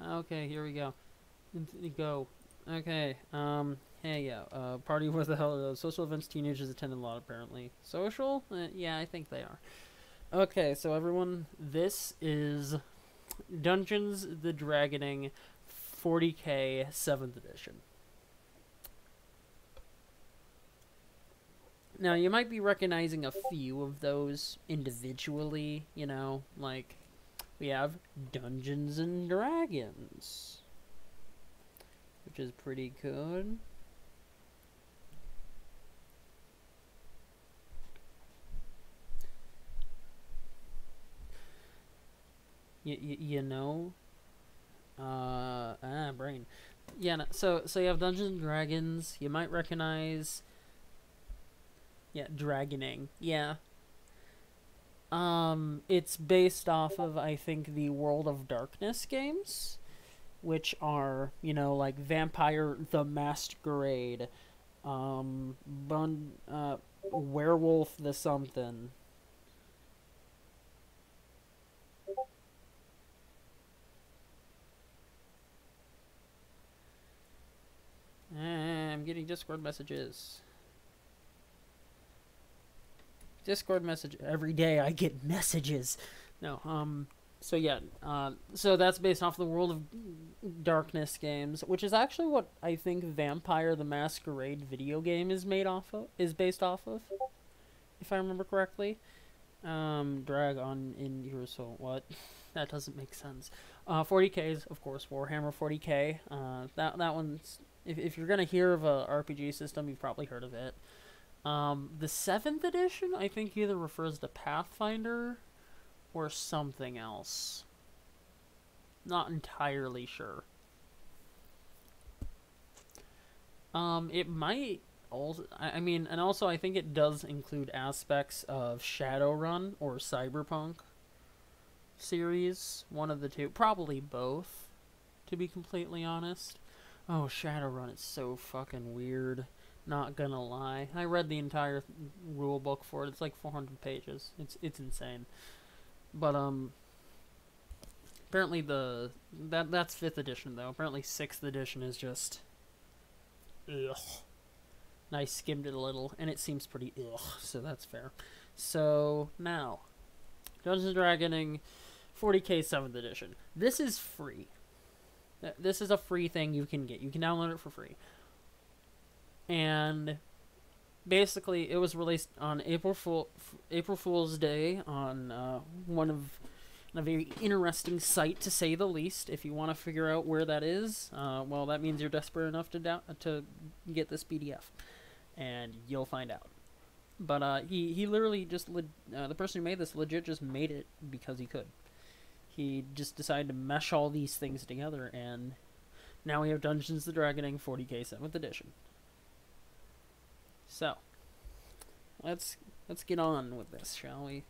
Okay, here we go. Go. Okay. Hey, yeah. Party where the hell are those social events teenagers attend a lot, apparently. Social? Yeah, I think they are. Okay, so everyone, this is Dungeons the Dragoning 40k 7th edition. Now, you might be recognizing a few of those individually, you know, like we have Dungeons and Dragons, which is pretty good. You know, brain. Yeah, no, so you have Dungeons and Dragons. You might recognize, yeah, Dragoning. Yeah. It's based off of, I think, the World of Darkness games, which are, you know, like Vampire the Masquerade, Werewolf the something. I'm getting Discord messages. Discord message every day. I get messages. No, so yeah, so that's based off the World of Darkness games, which is actually what I think Vampire the Masquerade video game is based off of, if I remember correctly. Drag on in your soul. What? That doesn't make sense. 40k is, of course, Warhammer 40k. That one's, if you're gonna hear of a RPG system, you've probably heard of it. The 7th edition, I think, either refers to Pathfinder or something else. Not entirely sure. It might also, I mean, and also I think it does include aspects of Shadowrun or Cyberpunk series. One of the two. Probably both, to be completely honest. Oh, Shadowrun is so fucking weird. Not gonna lie. I read the entire rule book for it. It's like 400 pages. It's insane. But apparently that's 5th edition though. Apparently 6th edition is just ugh. And I skimmed it a little and it seems pretty ugh, so that's fair. So now Dungeons & Dragoning 40k 7th edition. This is free. This is a free thing you can get. You can download it for free. And basically, it was released on April Fool's Day on a very interesting site, to say the least. If you want to figure out where that is, well, that means you're desperate enough to get this PDF, and you'll find out. But he literally just the person who made this legit just made it because he could. He just decided to mesh all these things together, and now we have Dungeons the Dragoning 40k 7th edition. So, let's get on with this, shall we?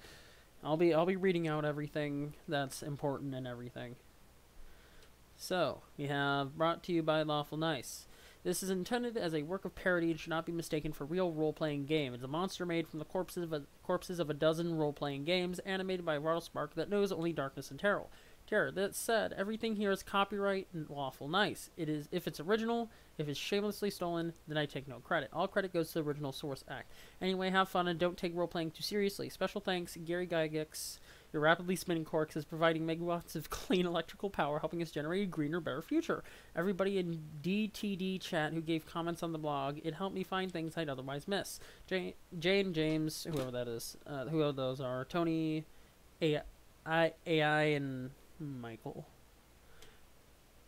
I'll be reading out everything that's important and everything. So, we have brought to you by Lawful Nice. This is intended as a work of parody and should not be mistaken for real role-playing game. It's a monster made from the corpses of a dozen role-playing games, animated by Rattlespark that knows only darkness and terror. That said, everything here is copyright and Lawful Nice. It is, if it's original, if it's shamelessly stolen, then I take no credit. All credit goes to the original source act. Anyway, have fun and don't take role-playing too seriously. Special thanks, Gary Gygax. Your rapidly spinning corks is providing megawatts of clean electrical power, helping us generate a greener, better future. Everybody in DtD chat who gave comments on the blog, it helped me find things I'd otherwise miss. Jane, James, whoever that is, whoever those are, Tony, AI, and Michael.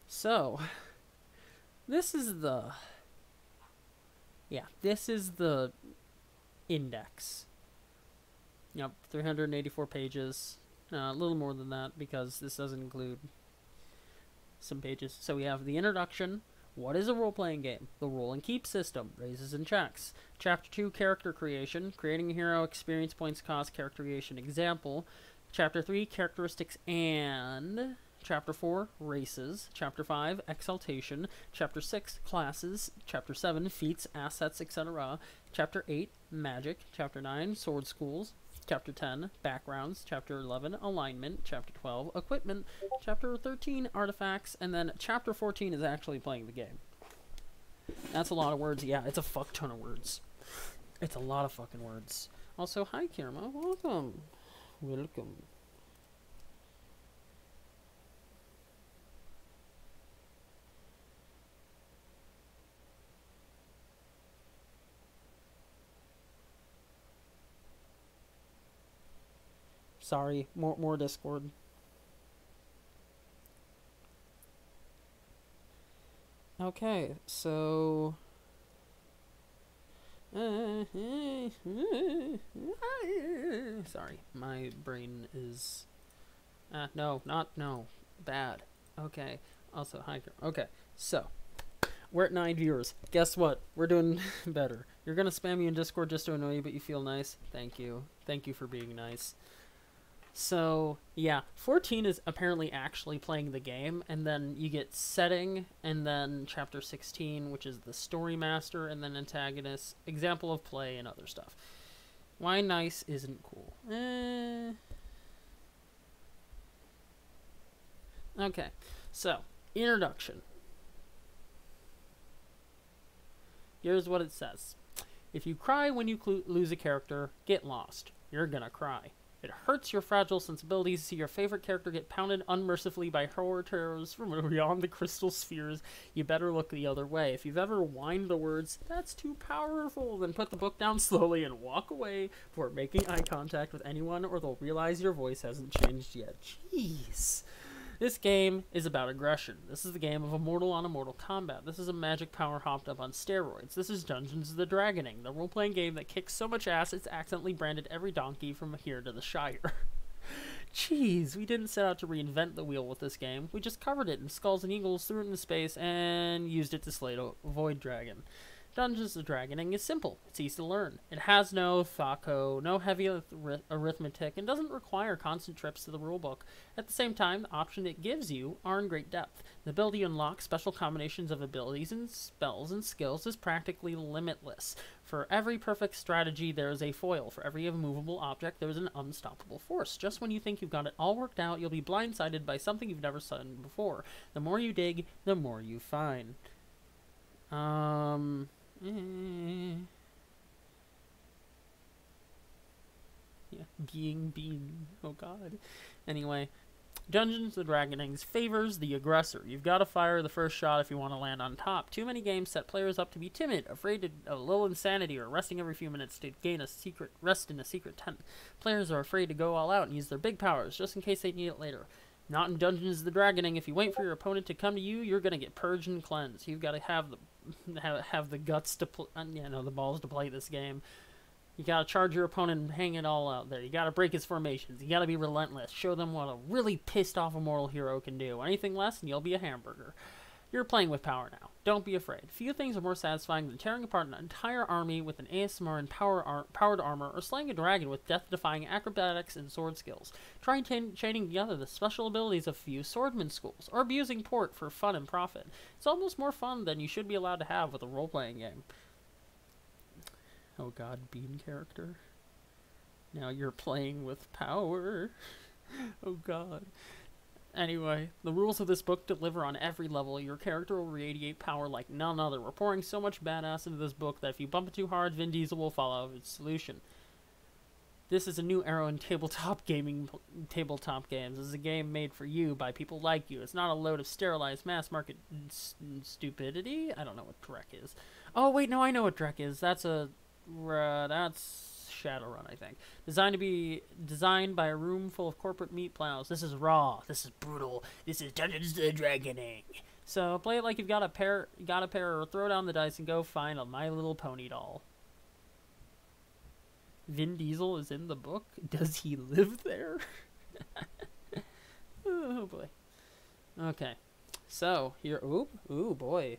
So, this is the index. Yep, 384 pages. A little more than that because this doesn't include some pages. So we have the introduction. What is a role-playing game? The roll and keep system. Raises and checks. Chapter 2, character creation. Creating a hero, experience points cost, character creation example. Chapter 3, characteristics and... Chapter 4, races. Chapter 5, exaltation. Chapter 6, classes. Chapter 7, feats, assets, etc. Chapter 8, magic. Chapter 9, sword schools. Chapter 10, Backgrounds. Chapter 11, Alignment. Chapter 12, Equipment. Chapter 13, Artifacts. And then Chapter 14 is actually playing the game. That's a lot of words. Yeah, it's a fuck ton of words. It's a lot of fucking words. Also, hi, Kirma. Welcome. Welcome. Sorry, more Discord. Okay, so sorry, my brain is no, bad. Okay. Also, hi. Okay, so we're at 9 viewers. Guess what? We're doing better. You're gonna spam me in Discord just to annoy you, but you feel nice. Thank you. Thank you for being nice. So, yeah, 14 is apparently actually playing the game, and then you get setting, and then chapter 16, which is the story master, and then antagonist, example of play, and other stuff. Why nice isn't cool? Okay, so, introduction. Here's what it says. If you cry when you lose a character, get lost. You're gonna cry. It hurts your fragile sensibilities to see your favorite character get pounded unmercifully by horror terrors from beyond the crystal spheres. You better look the other way. If you've ever whined the words, "That's too powerful," then put the book down slowly and walk away before making eye contact with anyone, or they'll realize your voice hasn't changed yet. Jeez. This game is about aggression. This is the game of immortal on immortal combat. This is a magic power hopped up on steroids. This is Dungeons of the Dragoning, the role-playing game that kicks so much ass it's accidentally branded every donkey from here to the Shire. Jeez, we didn't set out to reinvent the wheel with this game. We just covered it in Skulls and Eagles, threw it into space, and used it to slay a void dragon. Dungeons of Dragoning is simple. It's easy to learn. It has no THAC0, no heavy arithmetic, and doesn't require constant trips to the rulebook. At the same time, the options it gives you are in great depth. The ability to unlock special combinations of abilities and spells and skills is practically limitless. For every perfect strategy, there is a foil. For every immovable object, there is an unstoppable force. Just when you think you've got it all worked out, you'll be blindsided by something you've never seen before. The more you dig, the more you find. Yeah, being. Oh god. Anyway, Dungeons of the Dragoning favors the aggressor. You've got to fire the first shot if you want to land on top. Too many games set players up to be timid, afraid of a little insanity, or resting every few minutes to gain a secret rest in a secret tent. Players are afraid to go all out and use their big powers just in case they need it later. Not in Dungeons of the Dragoning. If you wait for your opponent to come to you, you're gonna get purged and cleansed. You've got to have the guts to the balls to play this game. You gotta charge your opponent and hang it all out there. You gotta break his formations. You gotta be relentless. Show them what a really pissed off immortal hero can do. Anything less, and you'll be a hamburger. You're playing with power now. Don't be afraid. Few things are more satisfying than tearing apart an entire army with an ASMR and powered armor, or slaying a dragon with death-defying acrobatics and sword skills. Try chaining together the special abilities of few swordman schools, or abusing port for fun and profit. It's almost more fun than you should be allowed to have with a role-playing game. Oh god, bean character. Now you're playing with power. Oh god. Anyway, the rules of this book deliver on every level. Your character will radiate power like none other. We're pouring so much badass into this book that if you bump it too hard, Vin Diesel will fall out of its solution. This is a new era in tabletop games. This is a game made for you by people like you. It's not a load of sterilized mass market stupidity. I don't know what Drek is. Oh wait, no, I know what Drek is. That's Shadowrun, I think. Designed by a room full of corporate meat plows. This is raw. This is brutal. This is Dungeons of the Dragoning. So play it like you've got a pair, or throw down the dice and go find a My Little Pony doll. Vin Diesel is in the book. Does he live there? Oh boy. Okay. So here, ooh boy,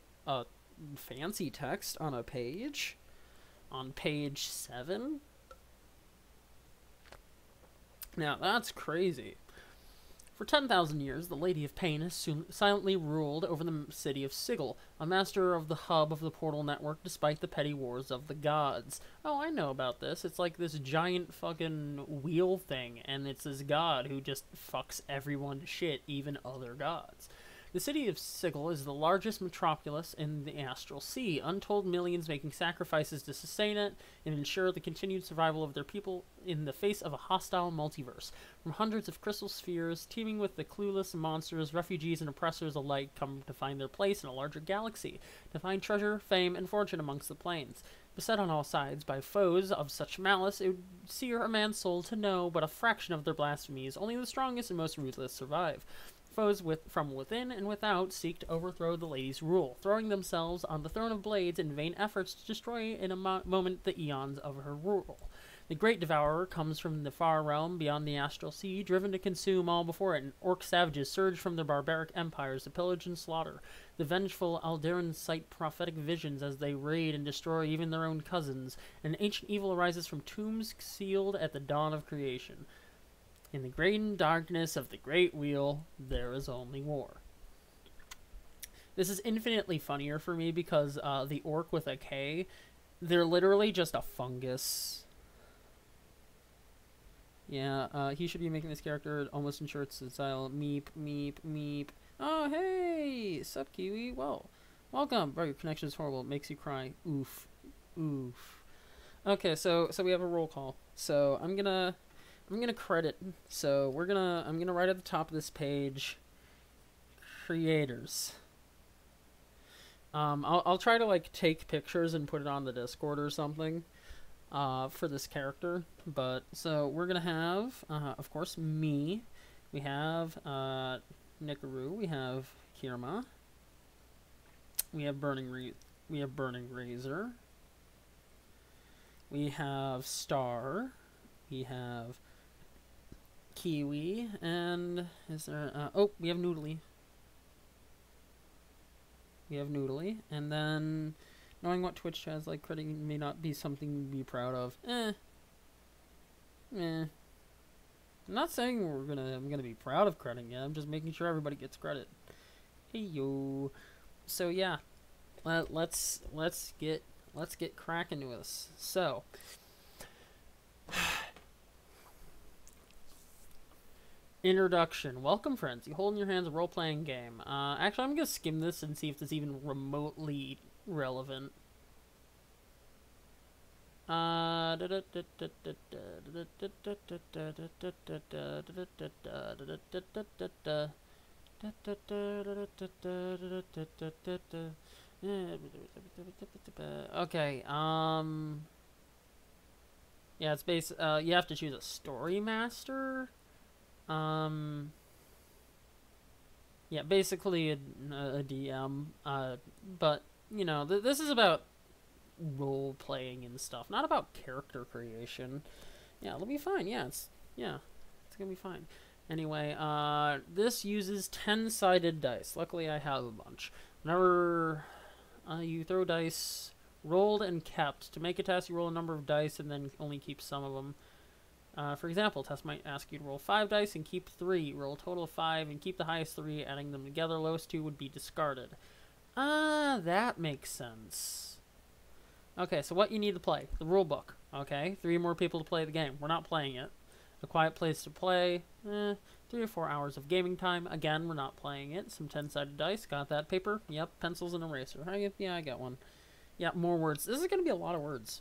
fancy text on a page. On page 7. Now, that's crazy. For 10,000 years, the Lady of Pain has silently ruled over the city of Sigil, a master of the hub of the portal network despite the petty wars of the gods. Oh, I know about this. It's like this giant fucking wheel thing, and it's this god who just fucks everyone to shit, even other gods. The city of Sigil is the largest metropolis in the Astral Sea, untold millions making sacrifices to sustain it and ensure the continued survival of their people in the face of a hostile multiverse. From hundreds of crystal spheres, teeming with the clueless monsters, refugees and oppressors alike come to find their place in a larger galaxy, to find treasure, fame, and fortune amongst the planes. Beset on all sides by foes of such malice, it would sear a man's soul to know but a fraction of their blasphemies. Only the strongest and most ruthless survive. Foes from within and without seek to overthrow the lady's rule, throwing themselves on the throne of blades in vain efforts to destroy in a moment the eons of her rule. The great devourer comes from the far realm beyond the astral sea, driven to consume all before it, and orc savages surge from their barbaric empires to pillage and slaughter. The vengeful Alderans sight prophetic visions as they raid and destroy even their own cousins, and ancient evil arises from tombs sealed at the dawn of creation. In the great darkness of the great wheel, there is only war. This is infinitely funnier for me because the orc with a K, they're literally just a fungus. Yeah, he should be making this character almost ensure it's style. Meep, meep, meep. Oh, hey! Sup, Kiwi? Well, welcome. Bro, your connection is horrible. It makes you cry. Oof. Oof. Okay, so we have a roll call. So I'm gonna credit. So I'm gonna write at the top of this page, creators. I'll try to like take pictures and put it on the Discord or something, for this character. But so we're gonna have, of course, me. We have Nikaru. We have Kirma. We have Burning Razor. We have Star. We have Kiwi, and is there, oh, we have Noodly. And then, knowing what Twitch has like credit may not be something to be proud of. I'm not saying I'm gonna be proud of crediting it. I'm just making sure everybody gets credit. Hey yo. So yeah, let's get cracking to this. So. Introduction. Welcome, friends. You hold in your hands a role-playing game. Actually, I'm gonna skim this and see if this is even remotely relevant. Okay, yeah, it's based, you have to choose a story master. Yeah, basically a DM, but, you know, this is about role-playing and stuff, not about character creation. Yeah, it'll be fine, it's gonna be fine. Anyway, this uses 10-sided dice. Luckily, I have a bunch. Whenever you throw dice, rolled and kept. To make a test, you roll a number of dice and then only keep some of them. For example, test might ask you to roll 5 dice and keep 3. Roll a total of 5 and keep the highest 3, adding them together. Lowest 2 would be discarded. That makes sense. Okay, so what you need to play. The rule book. Okay, 3 more people to play the game. We're not playing it. A quiet place to play. 3 or 4 hours of gaming time. Again, we're not playing it. Some 10-sided dice. Got that paper? Yep. Pencils and eraser. Yeah, I got one. Yeah, more words. This is going to be a lot of words.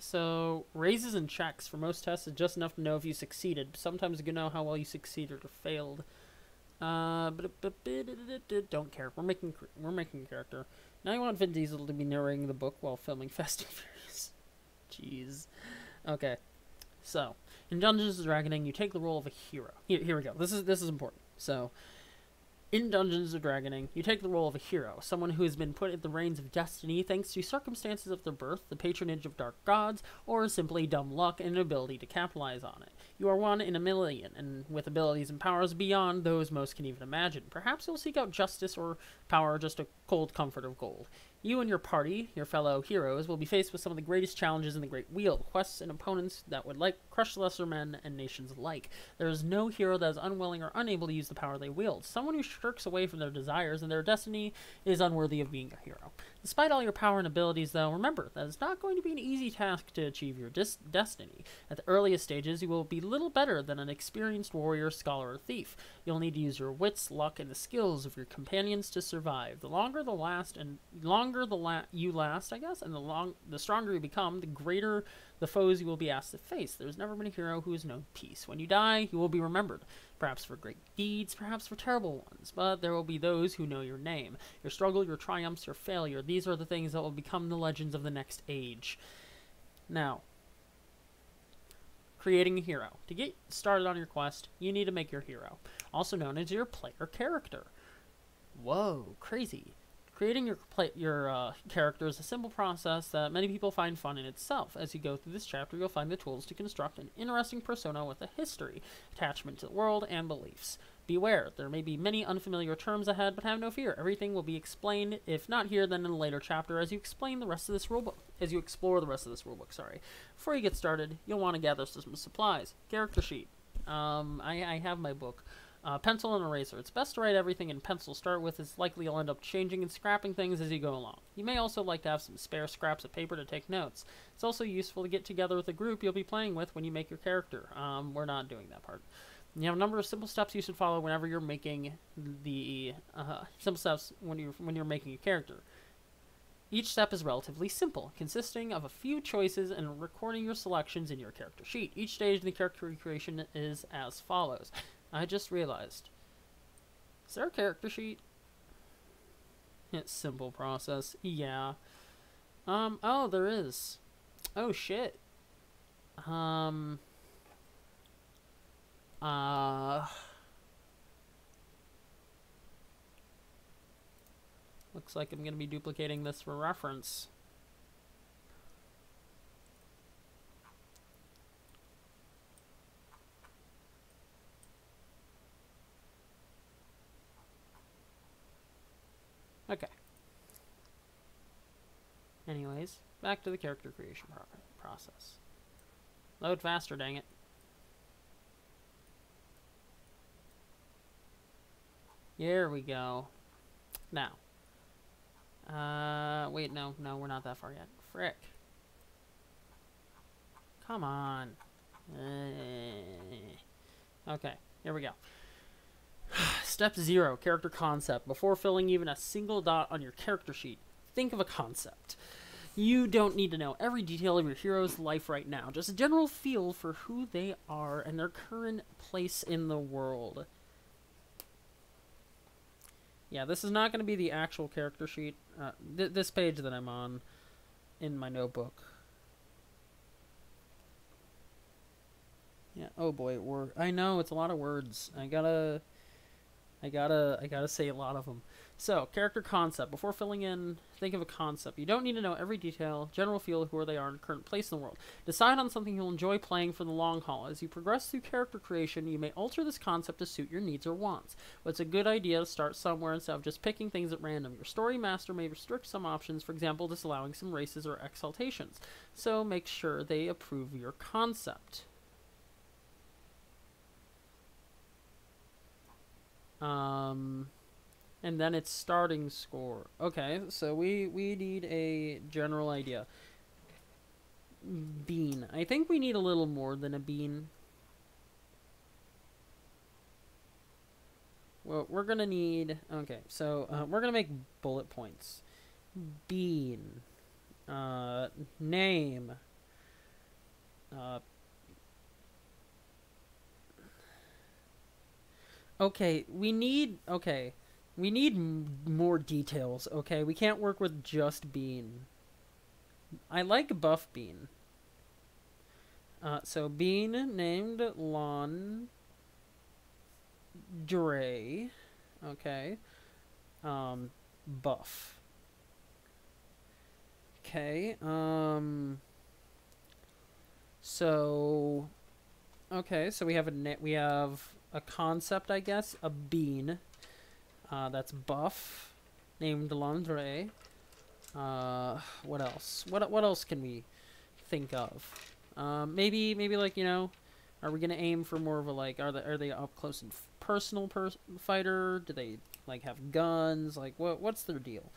So, raises and checks for most tests is just enough to know if you succeeded. Sometimes you can know how well you succeeded or failed. Don't care. We're making a character. Now you want Vin Diesel to be narrating the book while filming Fast and Furious. Jeez. Okay. So, in Dungeons & Dragoning, you take the role of a hero. Here we go. This is important. So, in Dungeons & Dragoning, you take the role of a hero, someone who has been put at the reins of destiny thanks to circumstances of their birth, the patronage of dark gods, or simply dumb luck and an ability to capitalize on it. You are one in a million, and with abilities and powers beyond those most can even imagine. Perhaps you'll seek out justice or power, just a cold comfort of gold. You and your party, your fellow heroes, will be faced with some of the greatest challenges in the Great Wheel, quests and opponents that would crush lesser men and nations alike. There is no hero that is unwilling or unable to use the power they wield. Someone who shirks away from their desires and their destiny is unworthy of being a hero. Despite all your power and abilities, though, remember that it's not going to be an easy task to achieve your destiny. At the earliest stages, you will be little better than an experienced warrior, scholar, or thief. You'll need to use your wits, luck, and the skills of your companions to survive. The longer you last, I guess, and the stronger you become, the greater the foes you will be asked to face. There's never been a hero who has known peace. When you die, you will be remembered, perhaps for great deeds, perhaps for terrible ones, but there will be those who know your name, your struggle, your triumphs, your failure. These are the things that will become the legends of the next age. Now, creating a hero. To get started on your quest, you need to make your hero, also known as your player character. Whoa, crazy. Creating your character is a simple process that many people find fun in itself. As you go through this chapter, you'll find the tools to construct an interesting persona with a history, attachment to the world, and beliefs. Beware, there may be many unfamiliar terms ahead, but have no fear. Everything will be explained, if not here, then in a later chapter, as you explain the rest of this rulebook. As you explore the rest of this rulebook, sorry. Before you get started, you'll want to gather some supplies. Character sheet. I have my book. Pencil and eraser. It's best to write everything in pencil to start with, as likely you'll end up changing and scrapping things as you go along. You may also like to have some spare scraps of paper to take notes. It's also useful to get together with a group you'll be playing with when you make your character. We're not doing that part. You have a number of simple steps you should follow whenever you're making the simple steps when you're making a character. Each step is relatively simple, consisting of a few choices and recording your selections in your character sheet. Each stage in the character creation is as follows. I just realized. Is there a character sheet? It's simple process. Yeah. Oh, there is. Oh, shit. Looks like I'm going to be duplicating this for reference. Okay. Anyways, back to the character creation process. Load faster, dang it. Here we go. Now. Wait, no, we're not that far yet. Frick. Come on. Okay, here we go. Step 0, character concept. Before filling even a single dot on your character sheet, think of a concept. You don't need to know every detail of your hero's life right now, just a general feel for who they are and their current place in the world. Yeah, this is not going to be the actual character sheet. This page that I'm on in my notebook. Yeah, oh boy, I know, it's a lot of words. I gotta say a lot of them. So, character concept. Before filling in, think of a concept. You don't need to know every detail, general feel of who they are and current place in the world. Decide on something you'll enjoy playing for the long haul. As you progress through character creation, you may alter this concept to suit your needs or wants. But it's a good idea to start somewhere instead of just picking things at random. Your story master may restrict some options, for example, disallowing some races or exaltations. So, make sure they approve your concept. And then it's starting score. Okay, so we need a general idea. Bean. I think we need a little more than a bean. Well, we're gonna need... Okay, so we're gonna make bullet points. Bean. Name. Okay, we need more details, okay? We can't work with just Bean. I like Buff Bean. So Bean named Lon Dre. Okay. Buff. Okay, so... Okay, so we have a concept, I guess, a bean, that's buff, named Landre. What else? What else can we think of? Maybe like, you know, are we gonna aim for more of a, like, are they up close and personal fighter? Do they like have guns? Like, what's their deal?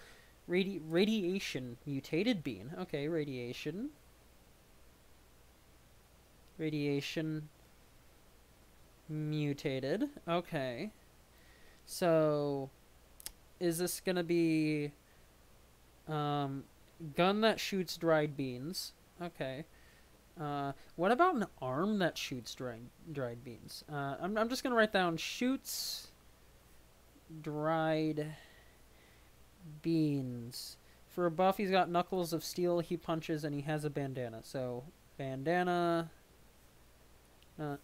Radiation mutated bean. Okay, radiation mutated. Okay, so is this gonna be gun that shoots dried beans? Okay. What about an arm that shoots dried beans? I'm just gonna write down shoots dried beans. For a buff, he's got knuckles of steel. He punches and he has a bandana. So bandana,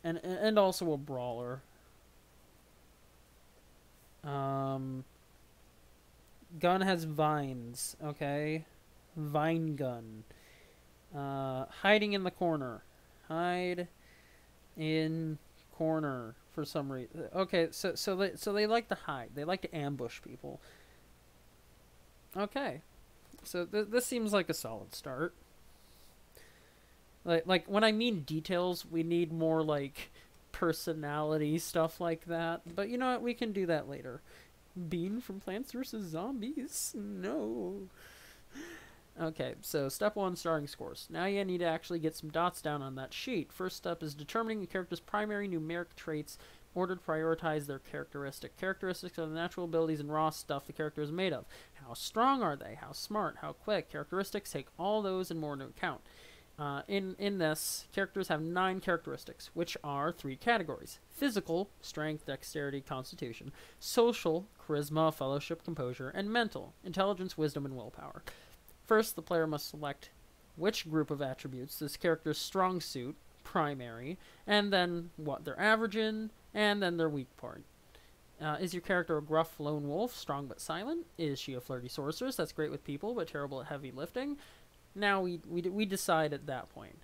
and also a brawler. Gun has vines. Okay, vine gun. Hiding in the corner. Hide in corner for some reason. Okay, so they like to hide. They like to ambush people. Okay, so this seems like a solid start. Like when I mean details, we need more like personality stuff like that. But you know what? We can do that later. Bean from Plants vs. Zombies? No. Okay, so step 1, starting scores. Now you need to actually get some dots down on that sheet. First step is determining the character's primary numeric traits in order to prioritize their characteristics are the natural abilities and raw stuff the character is made of. How strong are they? How smart? How quick? Characteristics take all those and more into account. In this, characters have 9 characteristics, which are 3 categories: physical, strength, dexterity, constitution; social, charisma, fellowship, composure; and mental, intelligence, wisdom, and willpower. First, the player must select which group of attributes this character's strong suit, primary, and then what they're average in, and then their weak point. Is your character a gruff lone wolf, strong but silent? Is she a flirty sorceress that's great with people but terrible at heavy lifting? Now we decide at that point.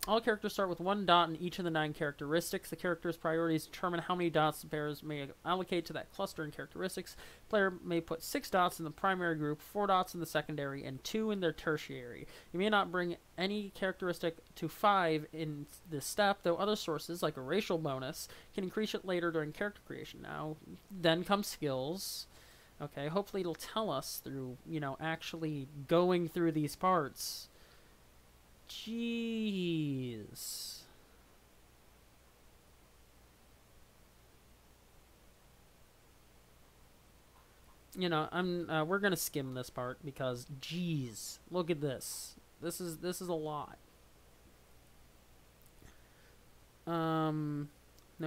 All characters start with 1 dot in each of the 9 characteristics. The character's priorities determine how many dots the players may allocate to that cluster in characteristics. The player may put 6 dots in the primary group, 4 dots in the secondary, and 2 in their tertiary. You may not bring any characteristic to 5 in this step, though other sources, like a racial bonus, can increase it later during character creation. Now, then come skills. Okay, hopefully it'll tell us through, you know, actually going through these parts. Jeez. You know, we're gonna skim this part because, jeez, look at this. This is a lot. No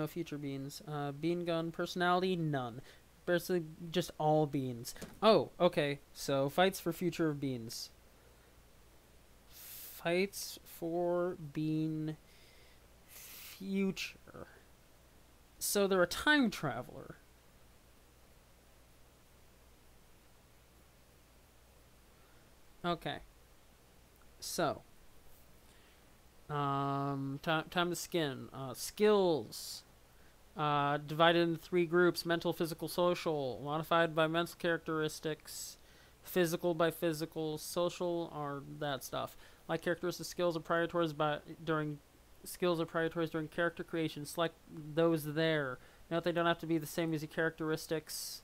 future beans. Bean gun personality, none. Basically, just all beans. Oh, okay. So fights for future of beans. Fights for bean future. So they're a time traveler. Okay. So. Time to skin. Skills. Divided into 3 groups: mental, physical, social. Modified by mental characteristics. Physical by physical. Social are that stuff. Like characteristic skills are prioritized during character creation. Select those there. Note they don't have to be the same as your characteristics.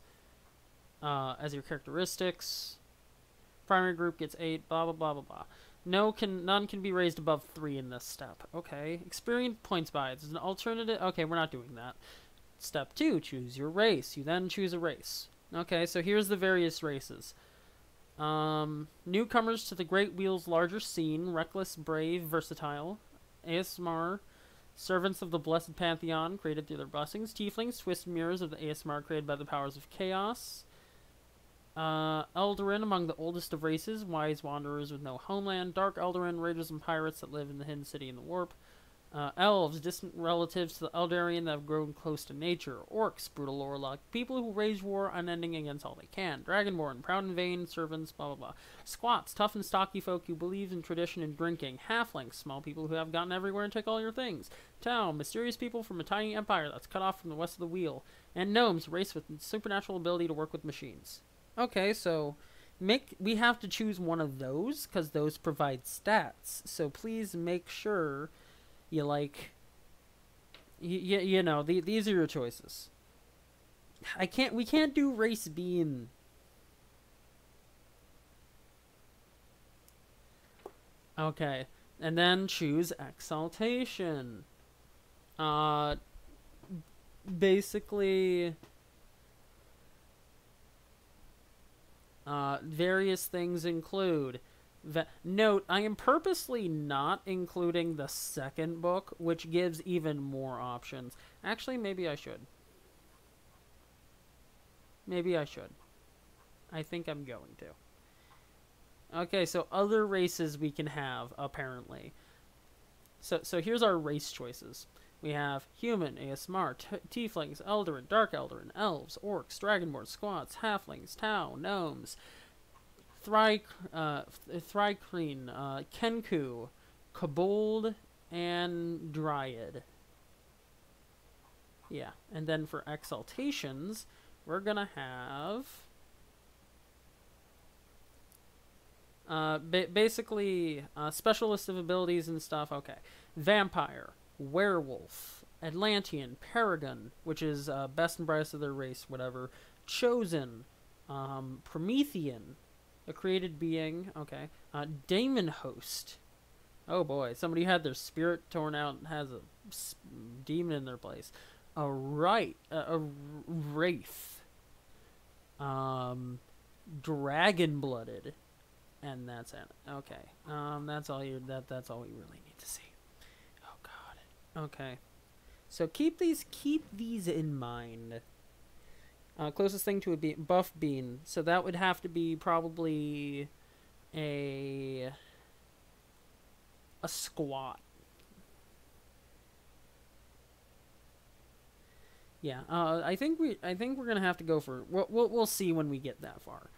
Primary group gets 8. Blah blah blah blah blah. None can be raised above 3 in this step. Okay. Experience points by. There's an alternative. Okay, we're not doing that. Step 2, choose your race. You then choose a race. Okay, so here's the various races. Newcomers to the Great Wheel's larger scene: reckless, brave, versatile. ASMR, servants of the Blessed Pantheon, created through their blessings. Tieflings, twisted mirrors of the ASMR, created by the powers of chaos. Eldarin, among the oldest of races, wise wanderers with no homeland. Dark Eldarin, raiders and pirates that live in the hidden city in the warp. Elves, distant relatives to the Eldarian that have grown close to nature. Orcs, brutal warlock, people who wage war unending against all they can. Dragonborn, proud and vain, servants, blah blah blah. Squats, tough and stocky folk who believe in tradition and drinking. Halflings, small people who have gotten everywhere and take all your things. Tau, mysterious people from a tiny empire that's cut off from the west of the wheel. And gnomes, race with supernatural ability to work with machines. Okay, so we have to choose one of those because those provide stats. So please make sure you like, you know, these are your choices. We can't do race being. Okay, and then choose exaltation. Basically, various things include. Note, I am purposely not including the second book, which gives even more options. Actually, maybe I should. Maybe I should. I think I'm going to. Okay, so other races we can have, apparently. So here's our race choices. We have human, ASMR, tieflings, Eldarin, Dark Eldarin, elves, orcs, dragonborn, squats, halflings, Tau, gnomes, Thrykreen, Kenku, Kobold, and Dryad. Yeah, and then for exaltations, we're gonna have basically specialist of abilities and stuff. Okay, vampire, werewolf, Atlantean, Paragon, which is best and brightest of their race, whatever, chosen, Promethean, a created being. Okay, Daemon host. Oh boy, somebody had their spirit torn out and has a demon in their place. A wraith, dragon blooded, and that's it. Okay, that's all that's all we really need to see. Oh god. Okay, so keep these in mind. Closest thing to a buff bean, so that would have to be probably a squat. Yeah, I think we're gonna have to go for. We'll see when we get that far.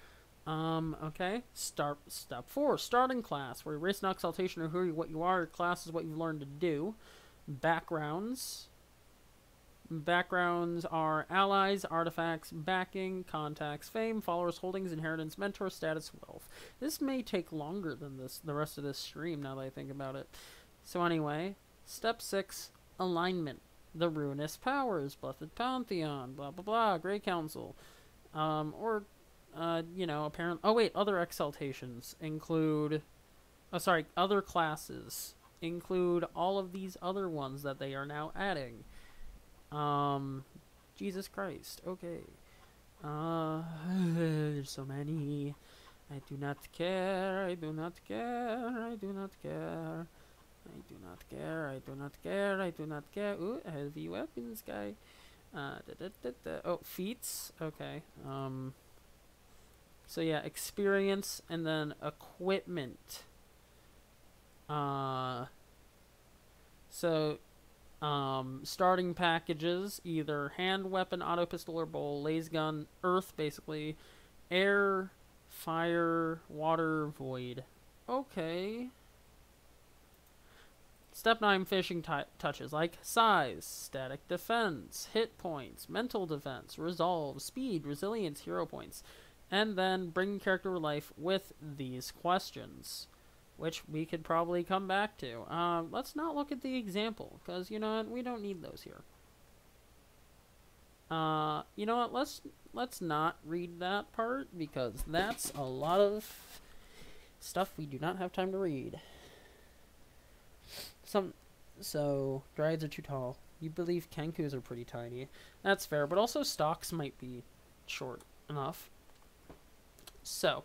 Okay. Step 4, starting class, where your race and exaltation are what you are. Your class is what you've learned to do. Backgrounds. Backgrounds are allies, artifacts, backing, contacts, fame, followers, holdings, inheritance, mentor, status, wealth. This may take longer than the rest of this stream, now that I think about it. So anyway, step 6, alignment. The ruinous powers, blessed pantheon, blah blah blah, Grey Council, you know, apparent. Oh wait, other exaltations include. Oh sorry, other classes include all of these other ones that they are now adding. Jesus Christ. Okay. There's so many. I do not care. I do not care. I do not care. I do not care, I do not care, I do not care. Ooh, heavy weapons guy. Oh, feats. Okay. So yeah, experience and then equipment. Starting packages, either hand weapon, auto pistol or bow, laser gun, earth basically, air, fire, water, void. Okay. Step 9, finishing touches like size, static defense, hit points, mental defense, resolve, speed, resilience, hero points. And then bring character to life with these questions, which we could probably come back to. Let's not look at the example, because, you know what, we don't need those here. You know what, let's not read that part, because that's a lot of stuff we do not have time to read. So Dryads are too tall. You believe Kenkus are pretty tiny. That's fair, but also stocks might be short enough. So,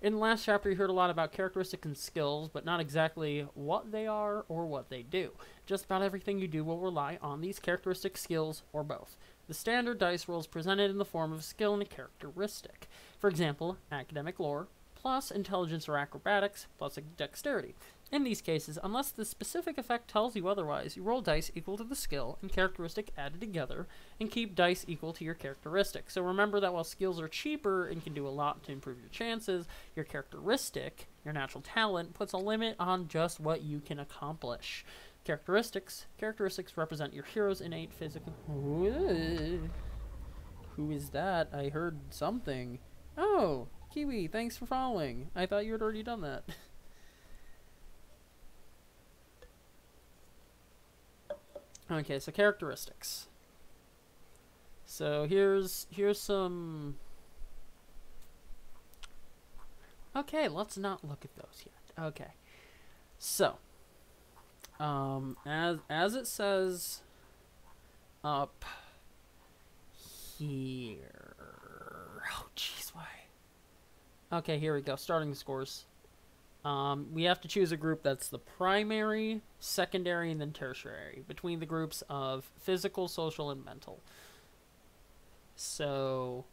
in the last chapter you heard a lot about characteristics and skills, but not exactly what they are or what they do. Just about everything you do will rely on these characteristic skills or both. The standard dice roll is presented in the form of a skill and a characteristic. For example, academic lore, plus intelligence or acrobatics, plus dexterity. In these cases, unless the specific effect tells you otherwise, you roll dice equal to the skill and characteristic added together, and keep dice equal to your characteristic. So remember that while skills are cheaper and can do a lot to improve your chances, your characteristic, your natural talent, puts a limit on just what you can accomplish. Characteristics represent your hero's innate physical... Who is that? I heard something. Oh, Kiwi, thanks for following. I thought you had already done that. Okay, so characteristics. So here's some. Okay, let's not look at those yet. Okay, so as it says up here. Oh, jeez, why? Okay, here we go. Starting scores. We have to choose a group that's the primary, secondary, and then tertiary between the groups of physical, social, and mental. So,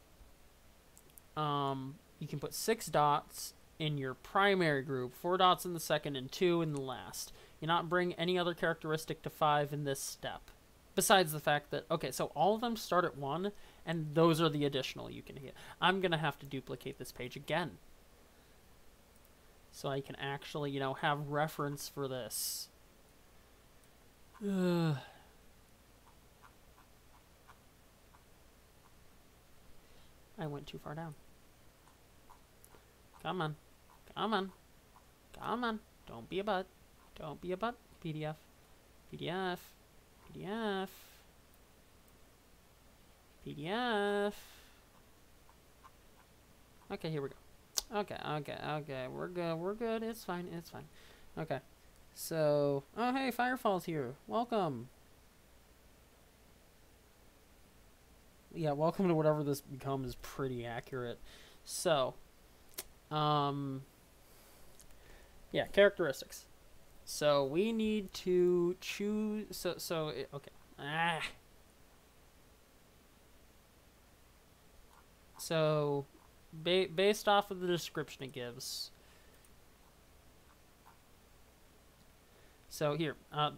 you can put 6 dots in your primary group, 4 dots in the second, and 2 in the last. You not bring any other characteristic to 5 in this step. Besides the fact that, okay, so all of them start at 1, and those are the additional you can hit. I'm going to have to duplicate this page again, so I can actually, you know, have reference for this. I went too far down. Come on. Come on. Come on. Don't be a butt. Don't be a butt. PDF. PDF. PDF. PDF. Okay, here we go. Okay. We're good. It's fine. Okay. So, oh hey, Firefall's here. Welcome. Yeah, welcome to whatever this becomes is pretty accurate. So, yeah, characteristics. So we need to choose. Okay. So, based off of the description it gives. So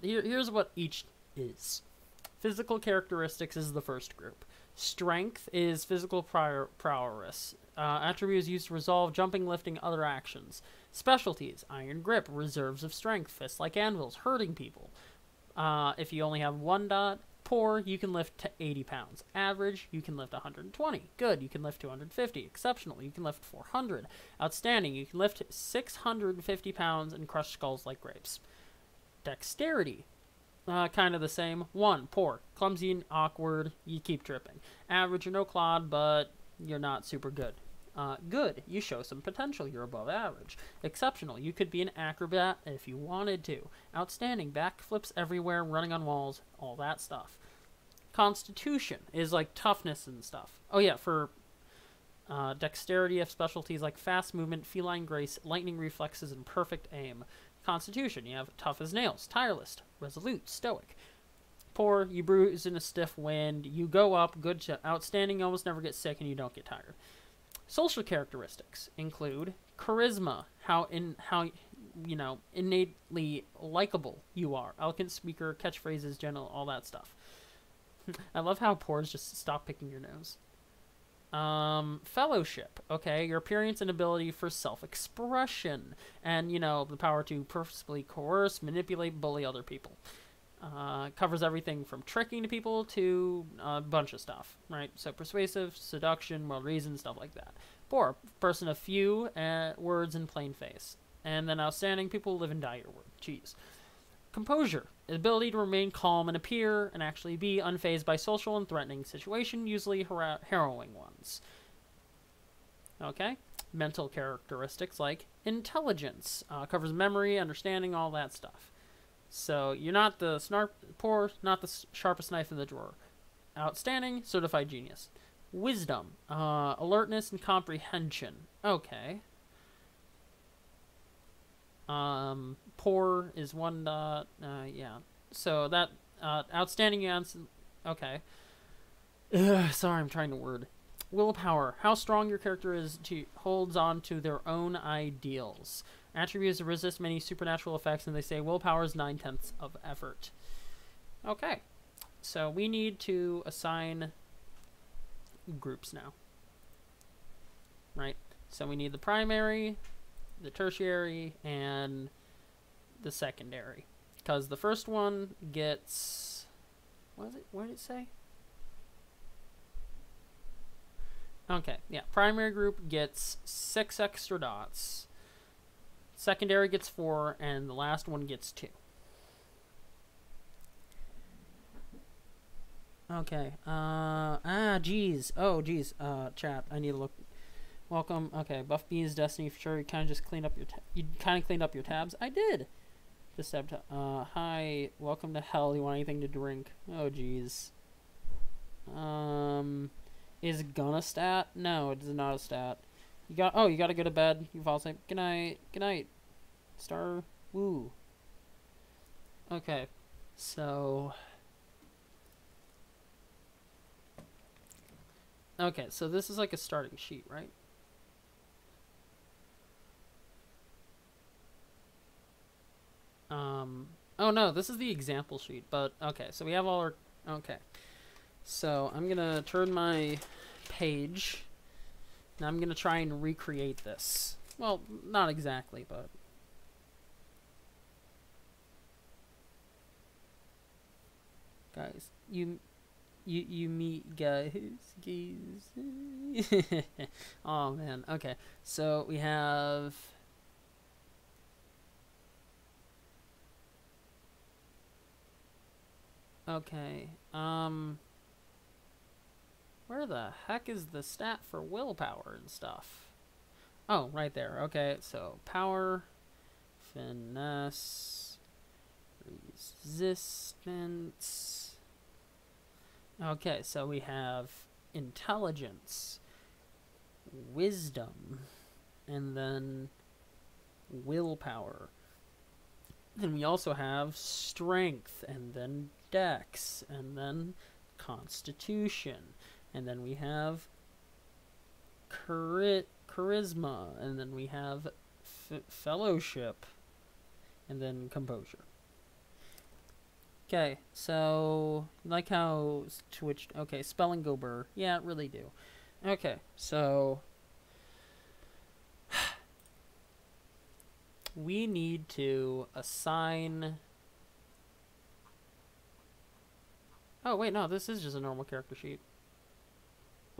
here's what each is. Physical characteristics is the first group. Strength is physical prowess. Attributes used to resolve jumping, lifting, other actions. Specialties: iron grip, reserves of strength, fists like anvils, hurting people. If you only have 1 dot. Poor, you can lift to 80 pounds. Average, you can lift 120. Good, you can lift 250. Exceptional, you can lift 400. Outstanding, you can lift 650 pounds and crush skulls like grapes. Dexterity, kind of the same. 1, poor, clumsy and awkward, you keep tripping. Average, you're no clod, but you're not super good. Good, you show some potential, you're above average. Exceptional, you could be an acrobat if you wanted to. Outstanding, backflips everywhere, running on walls, all that stuff. Constitution is like toughness and stuff. Oh yeah, for dexterity, you have specialties like fast movement, feline grace, lightning reflexes, and perfect aim. Constitution, you have tough as nails, tireless, resolute, stoic. Poor, you bruise in a stiff wind, you go up, good, outstanding, you almost never get sick, and you don't get tired. Social characteristics include charisma, how you know, innately likable you are, eloquent speaker, catchphrases, general, all that stuff. I love how pores just stop picking your nose. Fellowship, okay, your appearance and ability for self-expression, and, you know, the power to purposefully coerce, manipulate, bully other people. Covers everything from tricking to people to a bunch of stuff, right? So persuasive, seduction, well reasoned, stuff like that. Poor, person of few words and plain face. And then outstanding, people who live and die your word. Jeez. Composure, ability to remain calm and appear and actually be unfazed by social and threatening situation, usually harrowing ones. Okay. Mental characteristics like intelligence, covers memory, understanding, all that stuff. So you're not the poor, not the sharpest knife in the drawer. Outstanding, certified genius. Wisdom, alertness and comprehension. Okay. Poor is 1 dot. Yeah. So that outstanding answer. Okay. Sorry, I'm trying to word. Willpower, how strong your character is holds on to their own ideals. Attributes resist many supernatural effects, and they say willpower is 9/10 of effort. Okay, so we need to assign groups now, right? So we need the primary, the tertiary, and the secondary, because the first one gets, what did it say? Okay, yeah. Primary group gets 6 extra dots. Secondary gets 4, and the last one gets 2. Okay. Geez. Oh, geez. Chat. I need to look. Welcome. Okay. Buff Bees Destiny for sure. You kind of just cleaned up your. You kind of cleaned up your tabs. I did. Just tab. Hi. Welcome to hell. You want anything to drink? Oh, geez. Is gun a stat? No, it is not a stat. You got. Oh, you gotta go to bed. You fall asleep. Good night. Good night. Star. Woo. Okay. So. Okay, so this is like a starting sheet, right? Oh no, this is the example sheet, but okay, so we have all our, okay. So I'm gonna turn my page, and I'm gonna try and recreate this. Well, not exactly, but. Guys, you meet guys. Oh man, okay. So we have. Okay, where the heck is the stat for willpower and stuff? Oh, right there. Okay, so power, finesse, resistance. Okay, so we have intelligence, wisdom, and then willpower. Then we also have strength, and then dex, and then constitution, and then we have charisma, and then we have fellowship, and then composure. Okay, so like how switched. Okay, spell and go burr. Yeah, really do. Okay, so we need to assign. Oh wait, no, this is just a normal character sheet.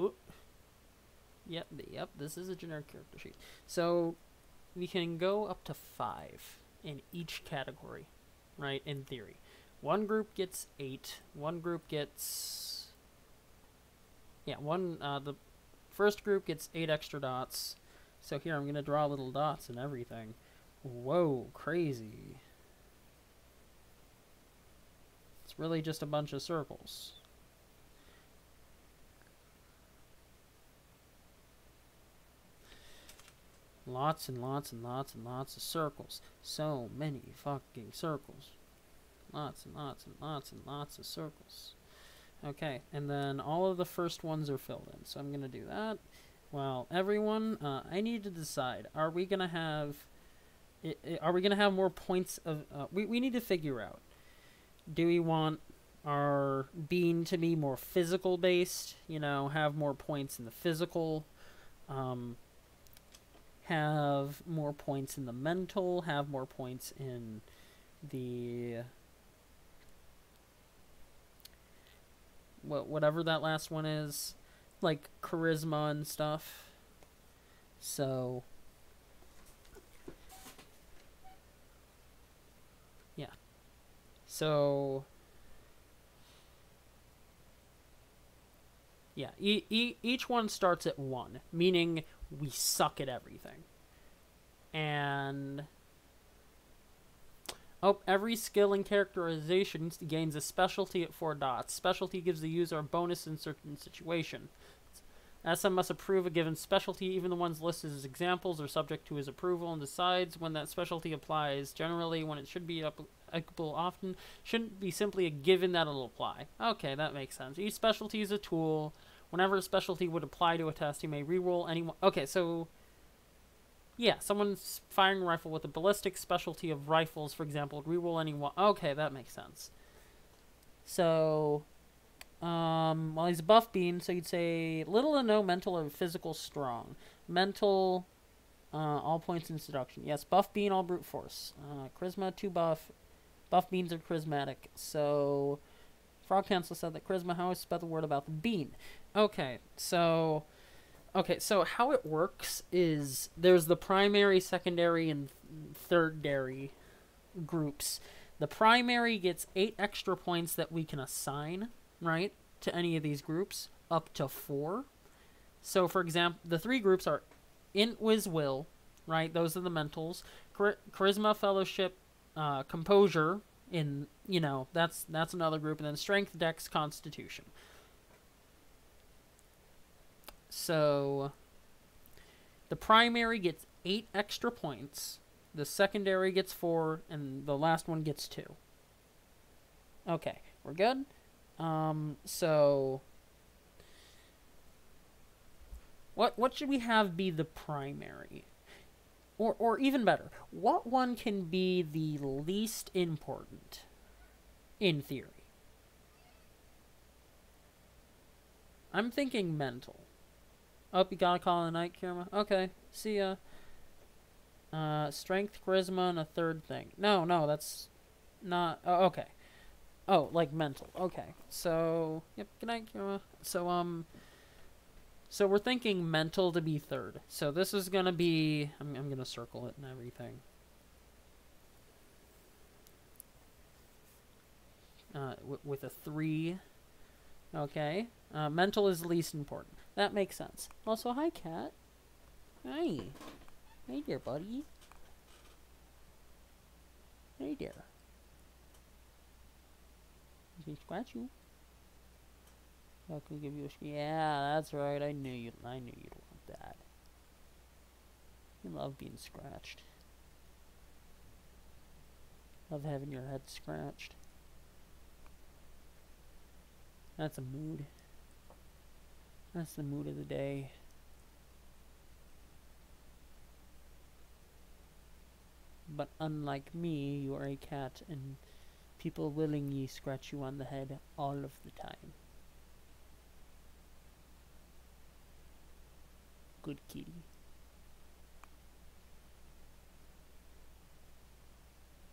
Oop. Yep, this is a generic character sheet. So we can go up to 5 in each category, right? In theory. One group gets 8. One group gets. Yeah, the first group gets 8 extra dots. So here I'm gonna draw little dots and everything. Whoa, crazy. It's really just a bunch of circles. Lots and lots and lots and lots of circles. So many fucking circles. Lots and lots and lots and lots of circles. Okay, and then all of the first ones are filled in. So I'm going to do that. Well, everyone, I need to decide. Are we going to have more points of... we need to figure out. Do we want our bean to be more physical based? You know, have more points in the physical. Have more points in the mental. Have more points in the... whatever that last one is, like charisma and stuff. So yeah, so yeah, each one starts at 1, meaning we suck at everything. And every skill and characterization gains a specialty at 4 dots. Specialty gives the user a bonus in certain situation. SM must approve a given specialty. Even the ones listed as examples are subject to his approval and decides when that specialty applies. Generally, when it should be applicable often, shouldn't be simply a given that it'll apply. Okay, that makes sense. Each specialty is a tool. Whenever a specialty would apply to a test, you may reroll any one. Okay, so... yeah, someone's firing a rifle with a ballistic specialty of rifles, for example, reroll any one. Okay, that makes sense. So, well, he's a buff bean, so you'd say little to no mental or physical strong. Mental, all points in seduction. Yes, buff bean, all brute force. Charisma, 2 buff. Buff beans are charismatic. So, Frog Chancellor said that charisma, how I spell the word about the bean. Okay, so... Okay, so how it works is there's the primary, secondary, and thirdary groups. The primary gets 8 extra points that we can assign, right, to any of these groups, up to 4. So, for example, the 3 groups are Int, Wiz, Will, right? Those are the mentals. Charisma, Fellowship, Composure, that's another group. And then Strength, Dex, Constitution. So, the primary gets 8 extra points. The secondary gets 4, and the last one gets 2. Okay, we're good. So what should we have be the primary? Or even better, what one can be the least important in theory? I'm thinking mental. Oh, you gotta call it a night, Kirma. Okay, see ya. Strength, charisma, and a third thing. No, that's not. Oh, okay. Oh, like mental. Okay. So, yep. Good night, Kirma. So we're thinking mental to be third. So this is gonna be. I'm gonna circle it and everything. With a 3. Okay. Mental is least important. That makes sense. Also, hi, cat. Hi. Hey there, buddy. Hey there. Can I scratch you? Oh, can we give you a yeah, that's right. I knew you'd want that. You love being scratched. Love having your head scratched. That's a mood. That's the mood of the day. But unlike me, you are a cat, and people willingly scratch you on the head all of the time. Good kitty.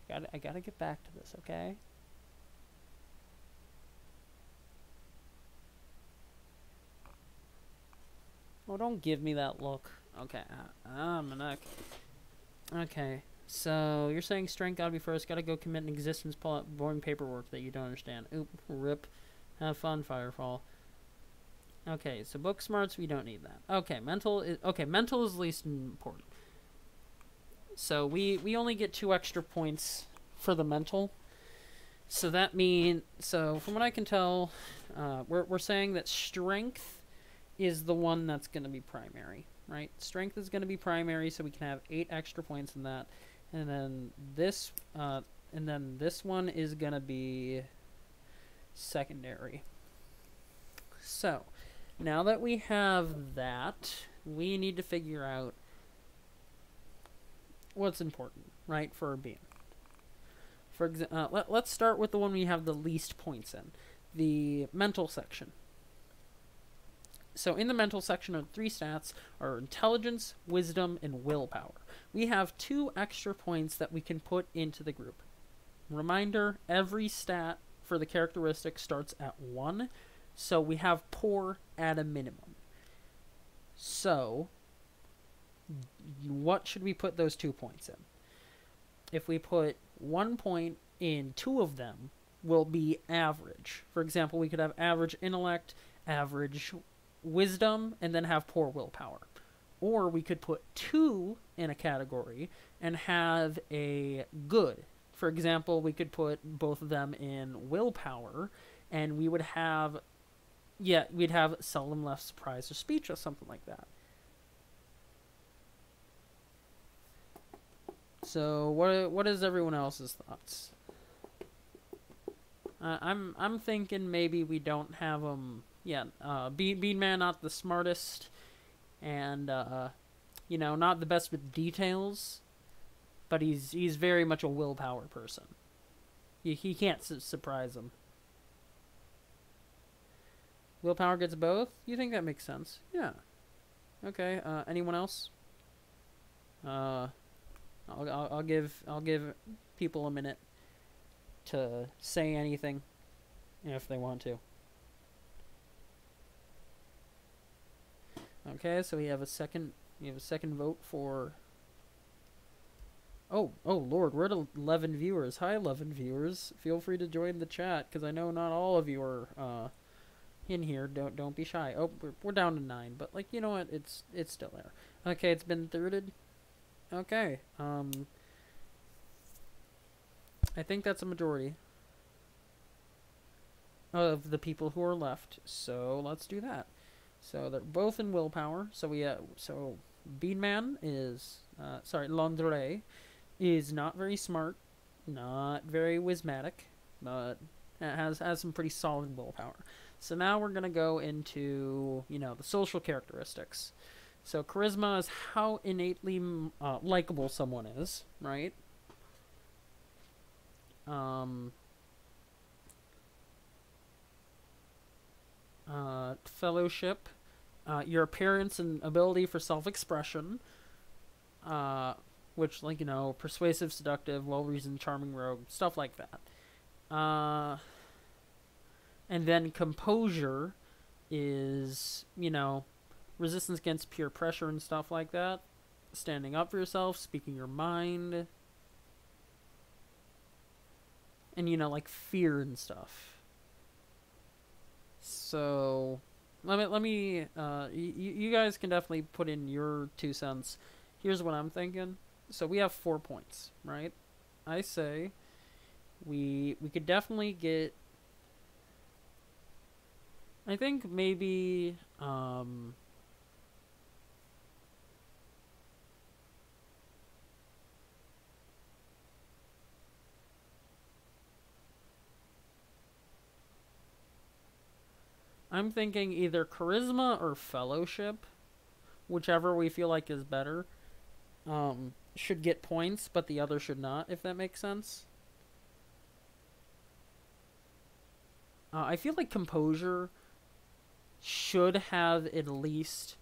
I gotta get back to this, okay? Oh, don't give me that look. Okay, my neck. Okay, so you're saying strength gotta be first, gotta go commit an existence, pull out boring paperwork that you don't understand. Oop, rip. Have fun, Firefall. Okay, so book smarts, we don't need that. Okay, mental is least important. So we only get 2 extra points for the mental. So that means, so from what I can tell, we're saying that strength is the one that's going to be primary, right? Strength is going to be primary, so we can have 8 extra points in that. And then this one is going to be secondary. So, now that we have that, we need to figure out what's important, right, for a being. For example, let's start with the one we have the least points in, the mental section. So in the mental section of 3 stats are intelligence, wisdom, and willpower. We have 2 extra points that we can put into the group. Reminder, every stat for the characteristic starts at 1, so we have poor at a minimum. So, what should we put those 2 points in? If we put 1 point in 2 of them, will be average. For example, we could have average intellect, average wisdom, and then have poor willpower. Or we could put 2 in a category and have a good. For example, we could put both of them in willpower, and we would have, we'd have seldom left surprise or speech or something like that. So what is everyone else's thoughts? I'm thinking maybe we don't have them. Bean Man not the smartest, and not the best with details, but he's very much a willpower person. He can't surprise him. Willpower gets both? You think that makes sense? Yeah. Okay. Anyone else? I'll give people a minute to say anything if they want to. Okay, so we have a second vote for. Oh Lord, we're at 11 viewers. Hi, 11 viewers. Feel free to join the chat because I know not all of you are in here. Don't be shy. Oh, we're down to 9, but like, you know what? It's still there. Okay, it's been thirded. Okay. I think that's a majority of the people who are left. So let's do that. So they're both in willpower. So Beanman is Londre is not very smart, not very wismatic, but has some pretty solid willpower. So now we're gonna go into the social characteristics. So charisma is how innately likable someone is, right? Fellowship, your appearance and ability for self-expression, which, like, persuasive, seductive, well-reasoned, charming rogue, stuff like that. And then composure is, resistance against peer pressure and stuff like that. Standing up for yourself, speaking your mind. And, like fear and stuff. So, let me you guys can definitely put in your 2 cents. Here's what I'm thinking. So we have 4 points, right? I say we could definitely get, I think maybe I'm thinking either charisma or fellowship, whichever we feel like is better, should get points, but the other should not, if that makes sense. I feel like composure should have at least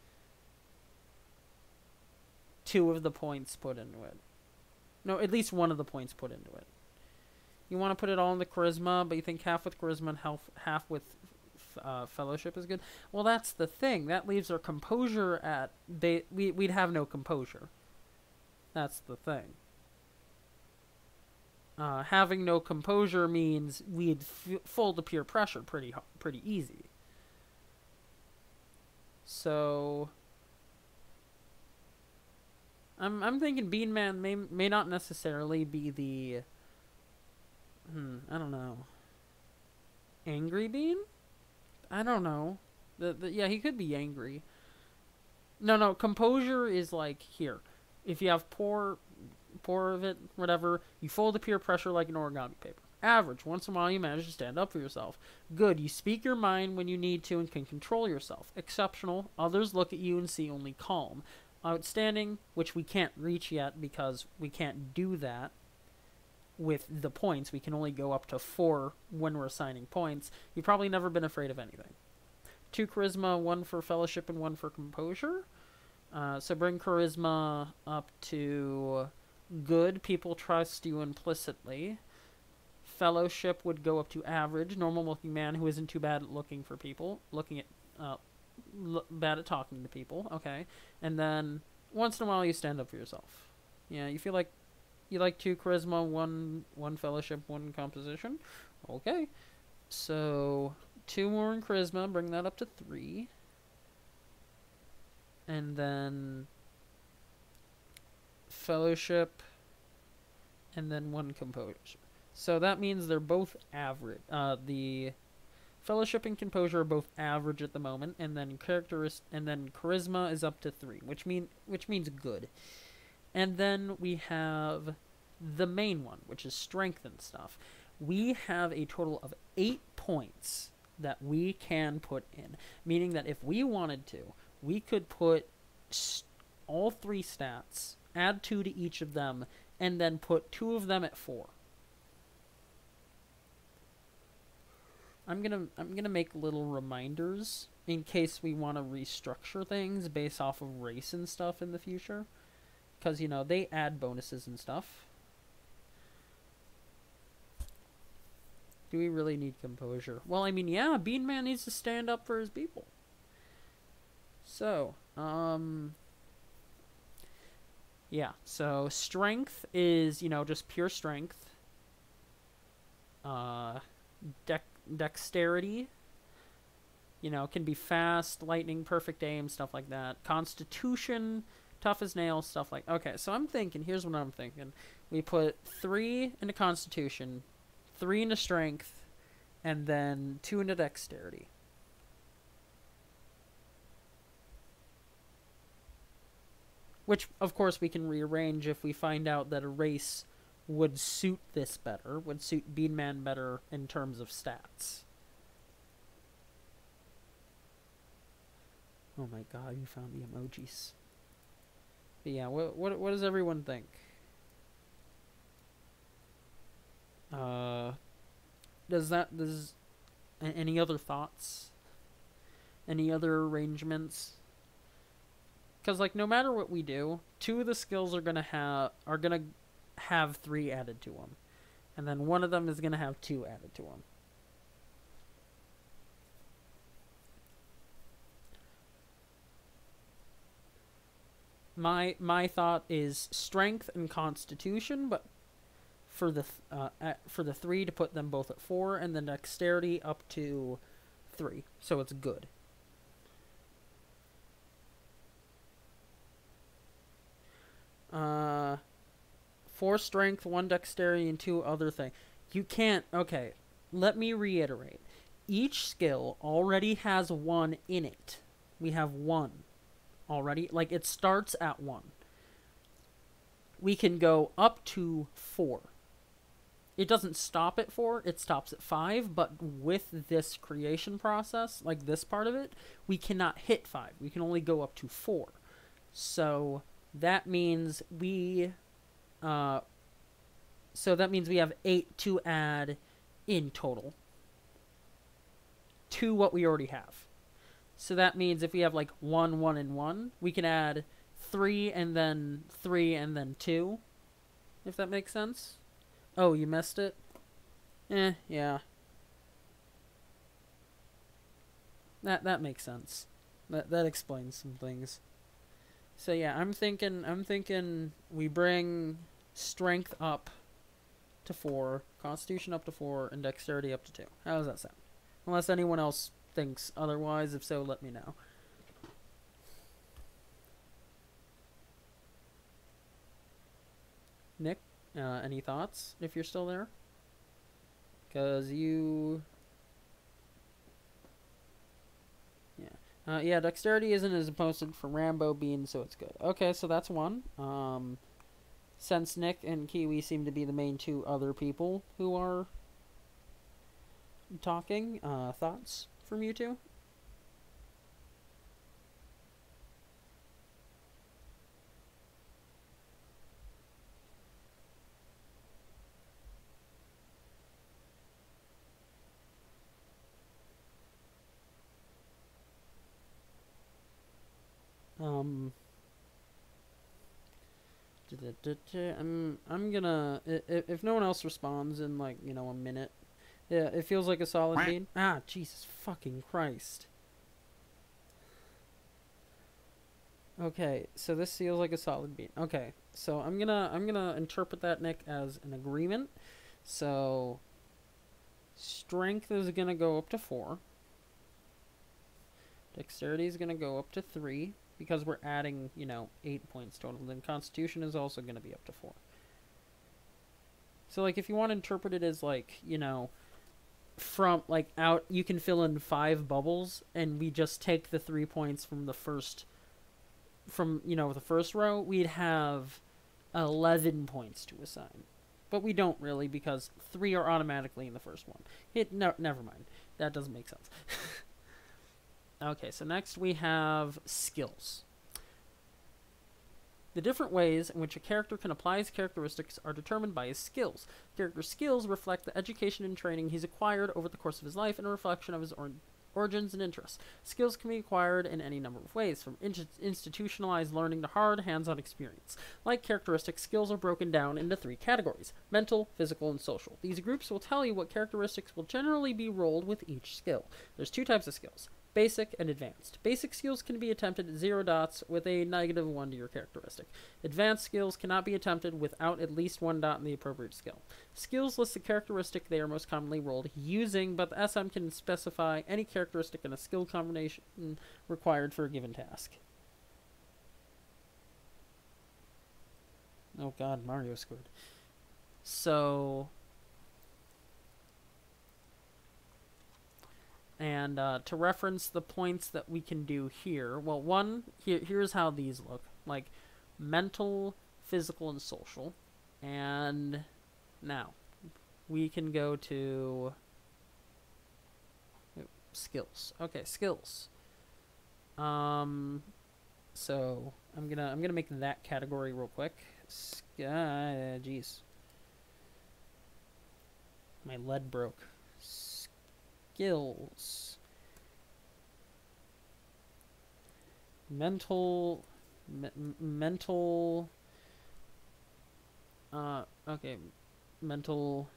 2 of the points put into it. No, at least 1 of the points put into it. You want to put it all into charisma, but you think half with charisma and half with fellowship is good. Well, that's the thing. That leaves our composure at we'd have no composure. That's the thing. Having no composure means we'd fold to peer pressure pretty easy. So I'm thinking Beanman may not necessarily be the I don't know. Angry Bean? I don't know. Yeah, he could be angry. No, composure is like here. If you have poor of it, whatever, you fold the peer pressure like an origami paper. Average. Once in a while you manage to stand up for yourself. Good. You speak your mind when you need to and can control yourself. Exceptional. Others look at you and see only calm. Outstanding, which we can't reach yet because we can't do that with the points. We can only go up to 4 when we're assigning points. You've probably never been afraid of anything. 2 charisma, 1 for fellowship, and 1 for composure. So bring charisma up to good. People trust you implicitly. Fellowship would go up to average. Normal looking man who isn't too bad at looking for people. Bad at talking to people. Okay. And then once in a while you stand up for yourself. Yeah, you feel like you like 2 charisma, 1 fellowship, 1 composition. Okay. So 2 more in charisma, bring that up to 3. And then fellowship, and then 1 composure. So that means they're both average. The fellowship and composure are both average at the moment, and then charisma is up to 3, which means good. And then we have the main one, which is strength and stuff. We have a total of 8 points that we can put in, meaning that if we wanted to, we could put all 3 stats, add 2 to each of them, and then put 2 of them at 4. I'm gonna make little reminders in case we want to restructure things based off of race and stuff in the future, because they add bonuses and stuff. Do we really need composure? Well, I mean, yeah, Beanman needs to stand up for his people. So Yeah, so strength is, just pure strength. Uh, Dexterity, can be fast, lightning, perfect aim, stuff like that. Constitution, tough as nails, stuff like... Okay, so here's what I'm thinking. We put 3 into Constitution, 3 into Strength, and then 2 into Dexterity. Which, of course, we can rearrange if we find out that a race would suit this better, would suit Beanman better in terms of stats. Oh my god, you found the emojis. But yeah, what does everyone think? Does any other thoughts? Any other arrangements? Because, like, no matter what we do, 2 of the skills are gonna have 3 added to them, and then one of them is gonna have 2 added to them. My thought is strength and constitution, but for the 3 to put them both at 4, and then dexterity up to 3, so it's good. Uh, 4 strength, 1 dexterity, and 2 other things. You can't... Okay, let me reiterate. Each skill already has 1 in it. We have 1 already. Like, it starts at 1. We can go up to 4. It doesn't stop at 4, it stops at 5, but with this creation process, like this part of it, we cannot hit 5. We can only go up to 4. So that means we have 8 to add in total to what we already have. So that means if we have like 1, 1, and 1, we can add 3 and then 3 and then 2, if that makes sense. Oh, you missed it? Yeah. That makes sense. That explains some things. So yeah, I'm thinking we bring strength up to 4, constitution up to 4, and dexterity up to 2. How does that sound? Unless anyone else thinks otherwise, if so, let me know. Nick, any thoughts, if you're still there? Because you... Yeah, dexterity isn't as posted for Rambo Bean, so it's good. Okay, so that's 1. Since Nick and Kiwi seem to be the main 2 other people who are talking, thoughts from you 2? I'm gonna, if no one else responds in, like, a minute. Yeah, it feels like a solid bean. Ah, Jesus fucking Christ. Okay, so this feels like a solid bean. Okay, so I'm gonna interpret that, Nick, as an agreement. So strength is gonna go up to 4. Dexterity is gonna go up to 3. Because we're adding, 8 points total. Then Constitution is also going to be up to 4. So, like, if you want to interpret it as, like, from, like, out, you can fill in 5 bubbles, and we just take the 3 points from the first, the first row, we'd have 11 points to assign. But we don't really, because 3 are automatically in the first one. No, never mind. That doesn't make sense. Okay, so next we have skills. The different ways in which a character can apply his characteristics are determined by his skills. Character's skills reflect the education and training he's acquired over the course of his life and a reflection of his origins and interests. Skills can be acquired in any number of ways, from institutionalized learning to hard, hands-on experience. Like characteristics, skills are broken down into 3 categories: mental, physical, and social. These groups will tell you what characteristics will generally be rolled with each skill. There's 2 types of skills: Basic and advanced. Basic skills can be attempted at 0 dots with a -1 to your characteristic. Advanced skills cannot be attempted without at least 1 dot in the appropriate skill. Skills list the characteristic they are most commonly rolled using, but the SM can specify any characteristic in a skill combination required for a given task. Oh god, Mario scored. So... And to reference the points that we can do here, well, here's how these look. Like, mental, physical, and social. And now, we can go to skills. Okay, skills. So I'm gonna make that category real quick. Jeez, my lead broke. Skills. Mental. Okay. Mental.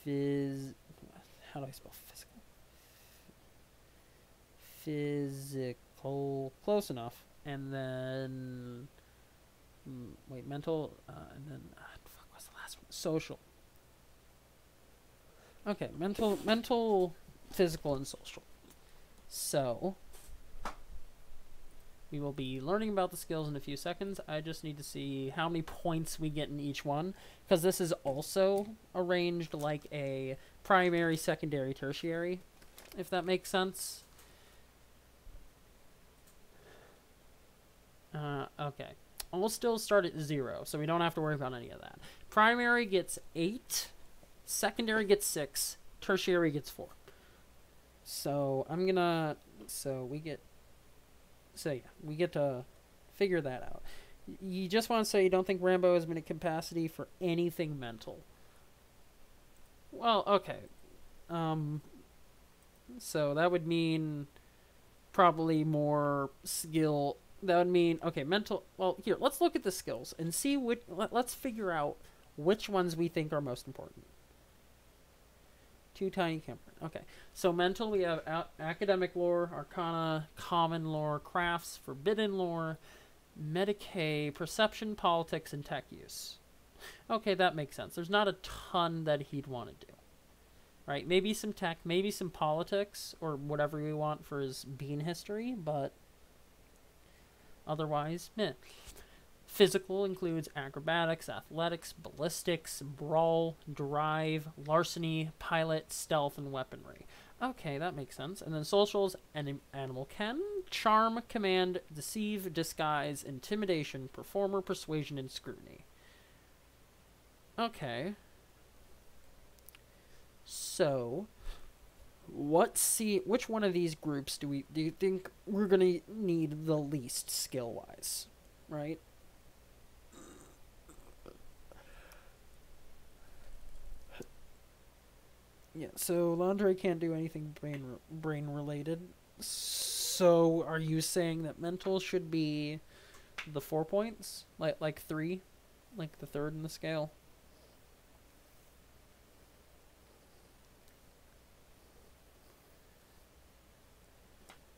How do I spell physical? Physical. Close enough. And then. Wait, mental. And then. Fuck, what's the last one? Social. Okay, mental, physical, and social. So, we will be learning about the skills in a few seconds. I just need to see how many points we get in each one, because this is also arranged like a primary, secondary, tertiary, if that makes sense. Okay. We'll still start at 0, so we don't have to worry about any of that. Primary gets 8. Secondary gets 6, tertiary gets 4. So we get to figure that out. You just want to say you don't think Rambo has been at capacity for anything mental. Well, okay. So that would mean probably more skill. That would mean, okay, mental. Well, here, let's look at the skills and see let's figure out which ones we think are most important. 2 tiny camper. Okay, so mental, we have academic lore, arcana, common lore, crafts, forbidden lore, Medicaid, perception, politics, and tech use. Okay, that makes sense. There's not a ton that he'd want to do. Right? Maybe some tech, maybe some politics, or whatever we want for his bean history, but otherwise, meh. Physical includes acrobatics, athletics, ballistics, brawl, drive, larceny, pilot, stealth, and weaponry. Okay, that makes sense. And then socials, animal ken, charm, command, deceive, disguise, intimidation, performer, persuasion, and scrutiny. Okay. So, which one of these groups do you think we're gonna need the least skill-wise, right? Yeah, so Landre can't do anything brain related. So are you saying that mental should be the 4 points? Like 3? Like the third in the scale?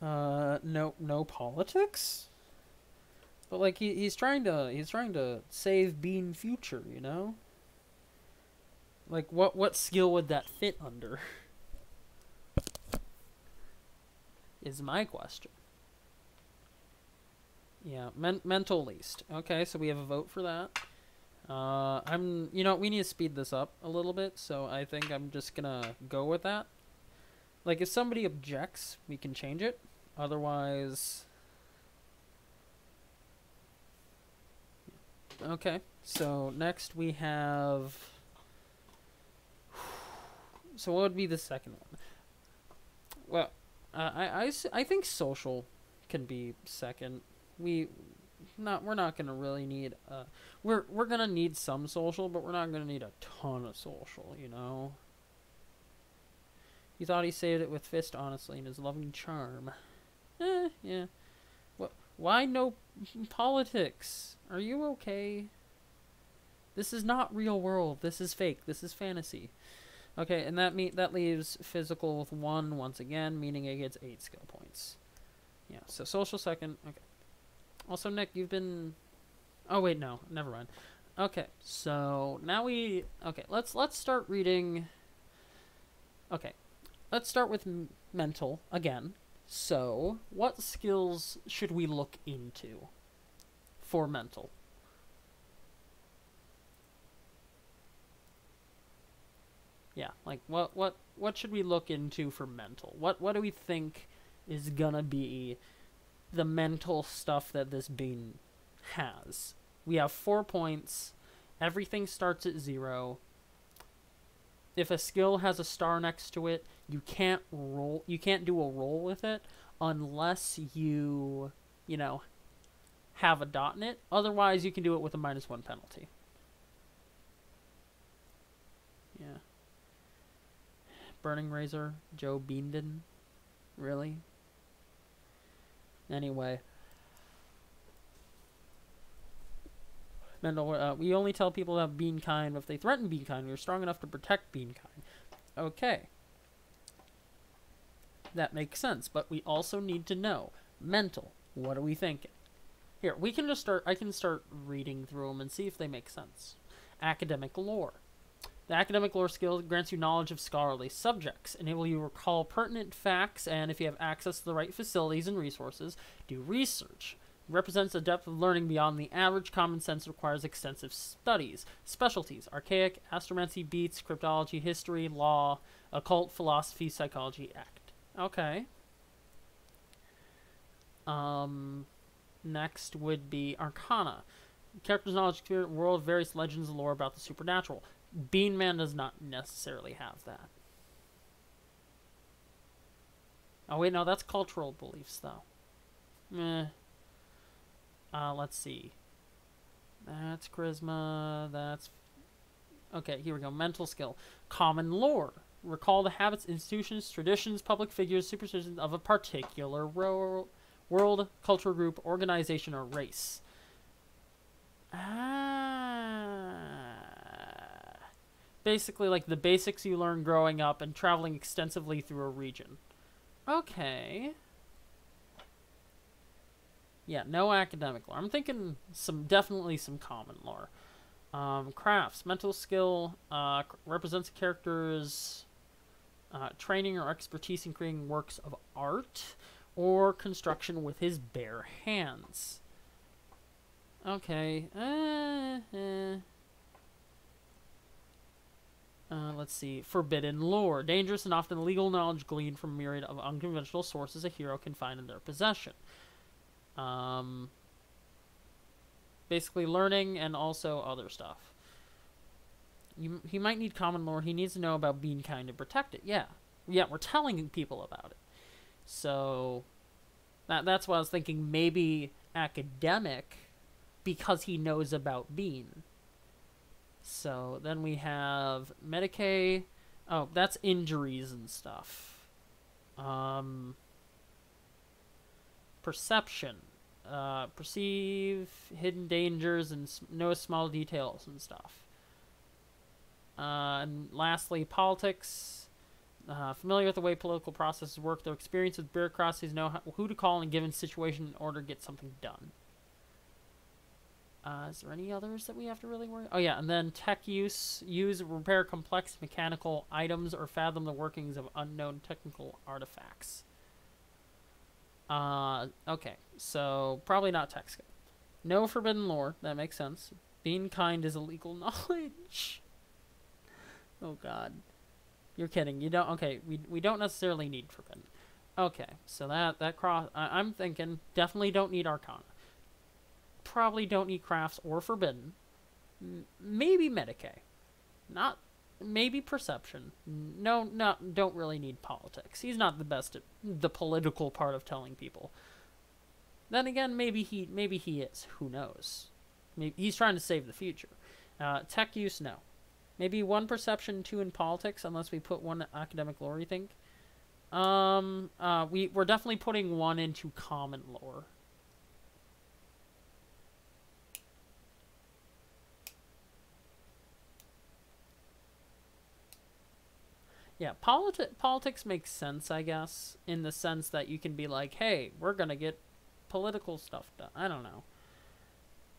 No politics? But like he's trying to save Bean future, you know? Like, what skill would that fit under? Is my question. Yeah, mental least. Okay, so we have a vote for that. You know, we need to speed this up a little bit, so I think I'm just gonna go with that. Like, if somebody objects, we can change it. Otherwise... Okay, so next we have... So what would be the second one? Well, I think social can be second. We're not gonna really need we're gonna need some social, but we're not gonna need a ton of social, you know. He thought he saved it with fist, honestly, and his loving charm. Yeah. What? Why no politics? Are you okay? This is not real world. This is fake. This is fantasy. Okay, and that leaves physical with 1 once again, meaning it gets 8 skill points. Yeah, so social second. Okay. Also, Nick, you've been... Oh, wait, no. Never mind. Okay, so now we... Okay, let's start reading... Okay, let's start with mental again. So, what skills should we look into for mental? Yeah, like what should we look into for mental? What do we think is gonna be the mental stuff that this bean has? We have 4 points. Everything starts at 0. If a skill has a star next to it, you can't do a roll with it unless you know, have a dot in it. Otherwise, you can do it with a -1 penalty. Yeah. Burning Razor, Joe Beenden. Really? Anyway. Mental, we only tell people to have bean kind if they threaten bean kind. You're strong enough to protect bean kind. Okay. That makes sense, but we also need to know. Mental. What are we thinking? Here, we can just start, I can start reading through them and see if they make sense. Academic lore. The academic lore skill grants you knowledge of scholarly subjects, enable you to recall pertinent facts, and if you have access to the right facilities and resources, do research. It represents a depth of learning beyond the average. Common sense requires extensive studies. Specialties: archaic, astromancy, beats, cryptology, history, law, occult, philosophy, psychology, act. Okay. Next would be arcana. Character's knowledge of the world, various legends and lore about the supernatural. Bean Man does not necessarily have that. Oh wait, no, that's cultural beliefs though. Let's see. That's charisma. That's... Okay, here we go. Mental skill. Common lore. Recall the habits, institutions, traditions, public figures, superstitions of a particular world, culture group, organization, or race. Basically, like the basics you learn growing up and traveling extensively through a region. Okay. Yeah, no academic lore. I'm thinking definitely some common lore. Crafts. Mental skill represents a character's training or expertise in creating works of art or construction with his bare hands. Okay. Let's see. Forbidden lore. Dangerous and often illegal knowledge gleaned from a myriad of unconventional sources a hero can find in their possession. Basically learning and also other stuff. He might need common lore. He needs to know about being kind to protect it. Yeah, we're telling people about it. So that's why I was thinking maybe academic because he knows about bean. So then we have Medicaid. Oh, that's injuries and stuff. Perception. Perceive hidden dangers and know small details and stuff. And lastly, politics. Familiar with the way political processes work. Their experience with bureaucracies, know who to call in a given situation in order to get something done. Is there any others that we have to really worry? Oh yeah, and then tech use. Use repair complex mechanical items or fathom the workings of unknown technical artifacts. Okay, so probably not tech skill. No forbidden lore, that makes sense. Being kind is illegal knowledge. Oh god. You're kidding. You don't... Okay, we don't necessarily need forbidden. Okay, so that cross... I'm thinking definitely don't need arcana. Probably don't need crafts or forbidden. Maybe Medicaid. Not... Maybe perception. No, don't really need politics. He's not the best at the political part of telling people. Then again, maybe he is. Who knows? Maybe he's trying to save the future. Tech use, no. Maybe 1 perception, 2 in politics, unless we put 1 academic lore, you think? We're definitely putting 1 into common lore. Yeah, politics makes sense, I guess, in the sense that you can be like, hey, we're gonna get political stuff done. I don't know.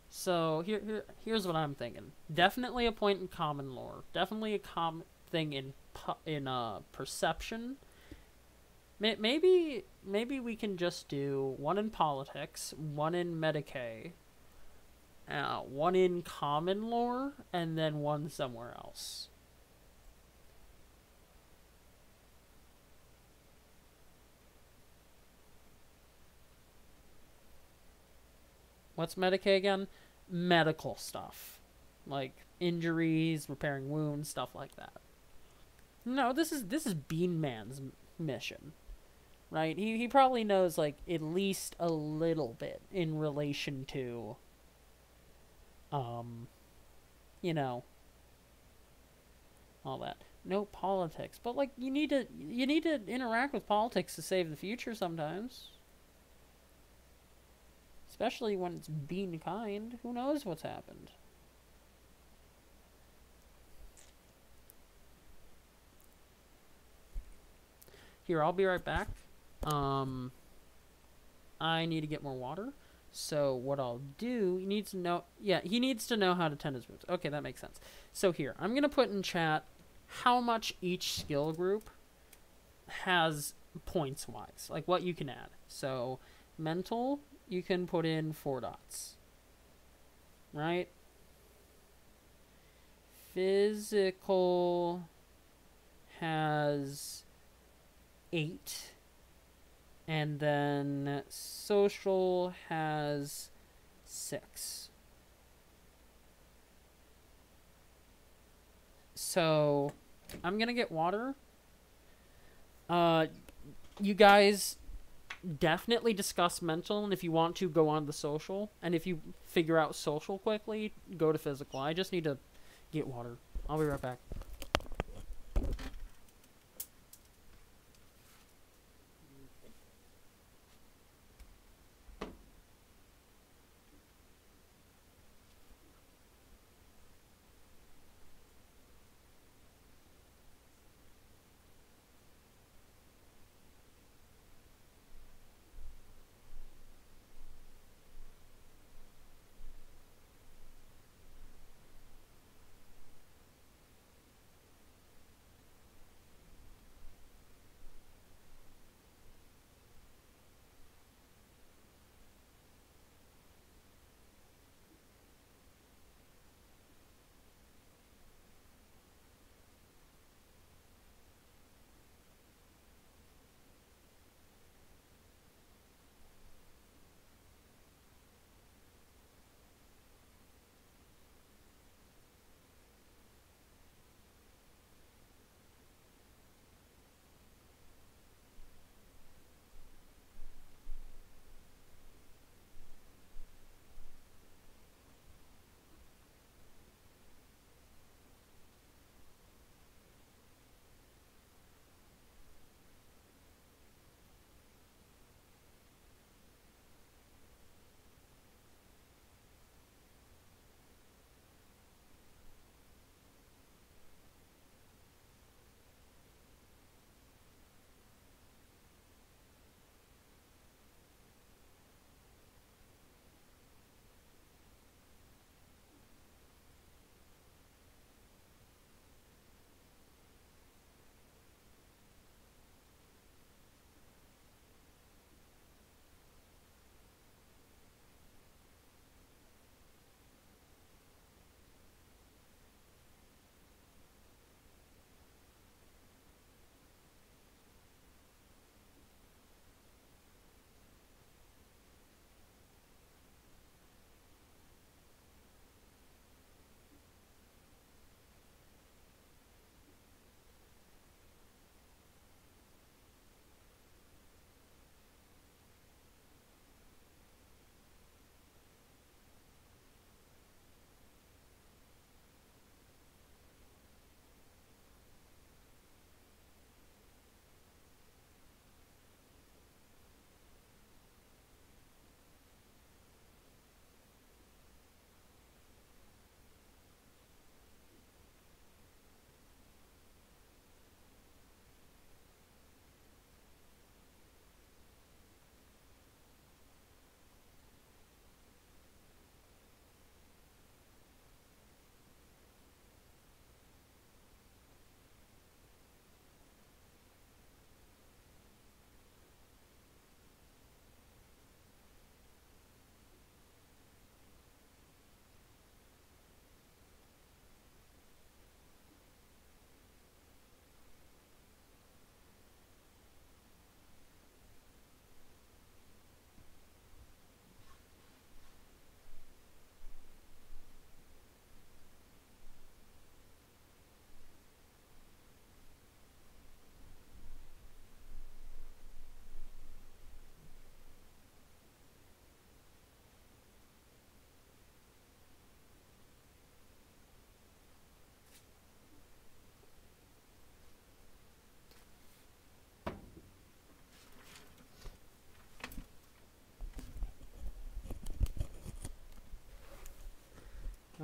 So here's what I'm thinking. Definitely a point in common lore. Definitely a thing in perception. Maybe we can just do one in politics, one in Medicaid, one in common lore, and then one somewhere else. What's Medicaid again? Medical stuff, like injuries, repairing wounds, stuff like that. No, this is Bean Man's mission, right? He probably knows like at least a little bit in relation to, you know, all that. No politics, but like you need to interact with politics to save the future sometimes. Especially when it's being kind. Who knows what's happened? Here, I'll be right back. I need to get more water. So what I'll do, he needs to know, yeah, he needs to know how to tend his wounds. Okay, that makes sense. So here, I'm going to put in chat how much each skill group has points-wise, like what you can add. So mental, you can put in 4 dots, right? Physical has 8. And then social has 6. So I'm gonna get water. You guys definitely discuss mental, and if you want to, go on the social. And if you figure out social quickly, go to physical. I just need to get water. I'll be right back.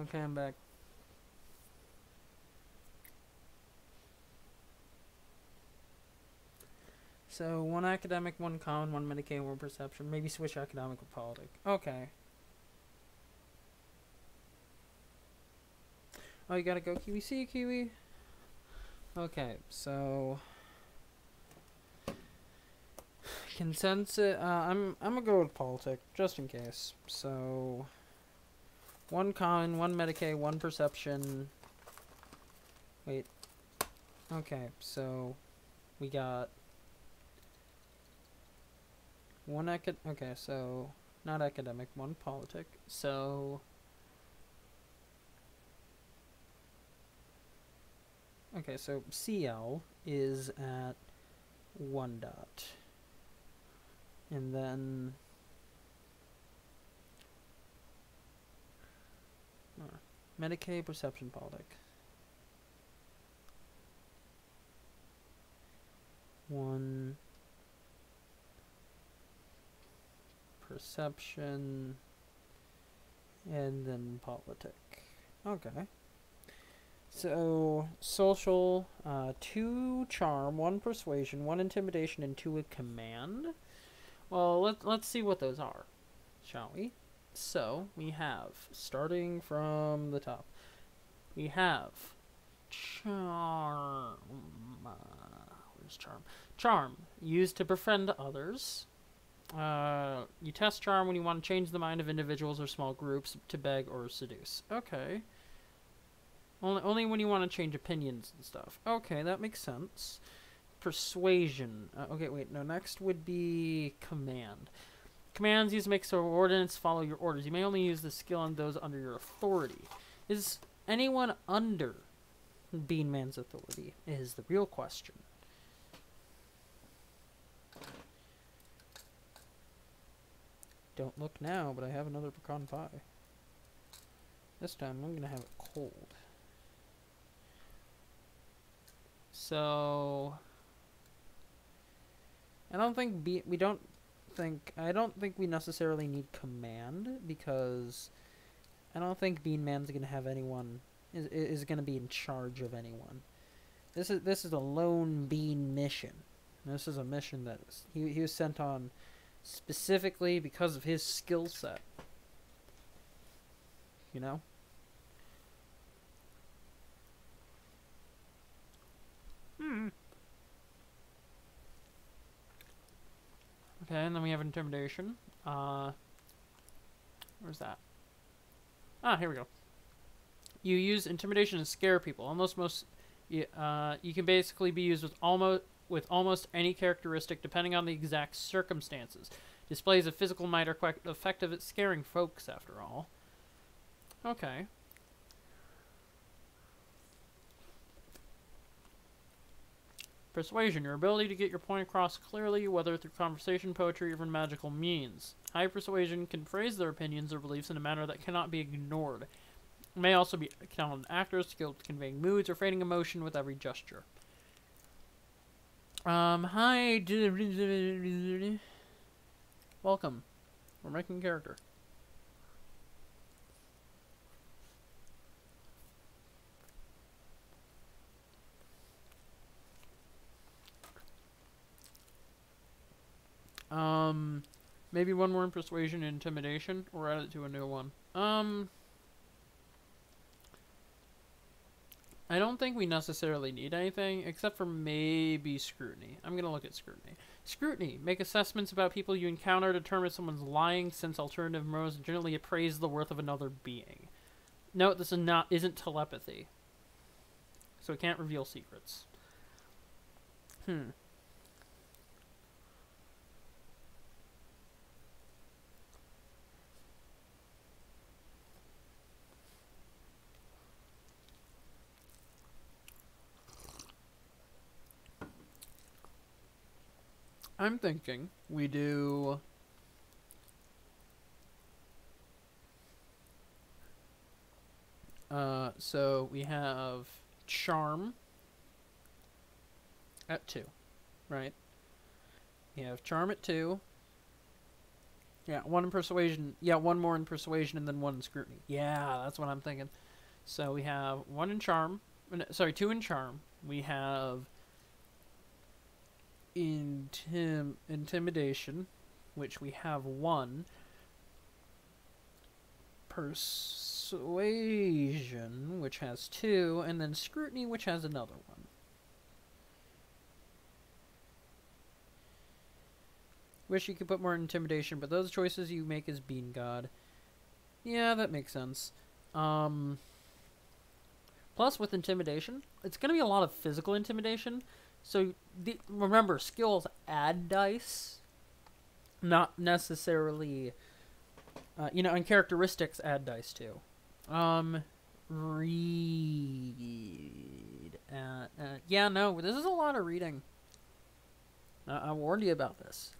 Okay, I'm back. So, one academic, one common, one Medicaid, one perception. Maybe switch academic with politic. Okay. Oh, you gotta go Kiwi. See you, Kiwi. Okay, so consensus. I'm gonna go with politic just in case. So, one common, one Medicaid, one perception. Wait. Okay, so we got one okay, so not academic, one politic. So okay, so CL is at 1 dot. And then Medicaid, perception, politic. 1 perception, and then politic. Okay. So, social, 2 charm, 1 persuasion, 1 intimidation, and 2 command. Well, let's see what those are, shall we? So, we have, starting from the top, we have charm. Where's charm? Charm, used to befriend others. You test charm when you want to change the mind of individuals or small groups to beg or seduce. Okay. Only when you want to change opinions and stuff. Okay, that makes sense. Persuasion. Okay, wait, no, next would be command. Commands used to make subordinates follow your orders. You may only use this skill on those under your authority. Is anyone under Bean Man's authority? Is the real question. Don't look now, but I have another pecan pie. This time I'm gonna have it cold. So I don't think we necessarily need command, because I don't think Bean Man's gonna have anyone is gonna be in charge of anyone. This is a lone bean mission. This is a mission that he was sent on specifically because of his skill set. You know? Okay, and then we have intimidation. Where's that? Ah, here we go. You use intimidation to scare people. You can basically be used with almost any characteristic depending on the exact circumstances. Displays of physical might are quite effective at scaring folks, after all. Okay. Persuasion, your ability to get your point across clearly, whether through conversation, poetry, or even magical means. High persuasion can phrase their opinions or beliefs in a manner that cannot be ignored. It may also be a talented actor, skilled at conveying moods or fading emotion with every gesture. Hi. Welcome. We're making a character. Maybe one more in persuasion and intimidation, or add it to a new one. I don't think we necessarily need anything, except for maybe scrutiny. I'm gonna look at scrutiny. Scrutiny. Make assessments about people you encounter, determine if someone's lying, since alternative modes generally appraise the worth of another being. Note this isn't telepathy, so it can't reveal secrets. I'm thinking we do so we have charm at 2, right? We have charm at 2. Yeah, one in persuasion. Yeah, one more in persuasion and then one in scrutiny. Yeah, that's what I'm thinking. So we have one in charm. Sorry, two in charm. We have intimidation, which we have one. Persuasion, which has two, and then scrutiny, which has another one. Wish you could put more intimidation, but those choices you make as Bean God. Yeah, that makes sense. Plus, with intimidation, it's going to be a lot of physical intimidation. So, remember, skills add dice, not necessarily... and characteristics add dice too. Read. Yeah, no, this is a lot of reading. I warned you about this.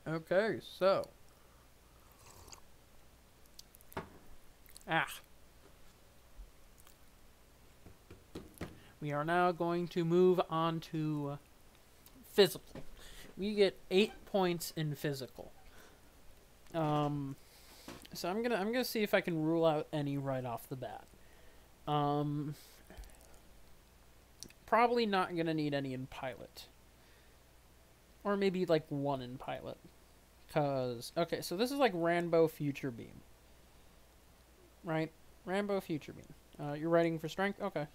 Okay, so. We are now going to move on to physical. We get 8 points in physical. So I'm gonna see if I can rule out any right off the bat. Probably not gonna need any in pilot. Or maybe like one in pilot. Okay, so this is like Rambo Future Beam. Right? Rambo Future Beam. You're writing for strength? Okay.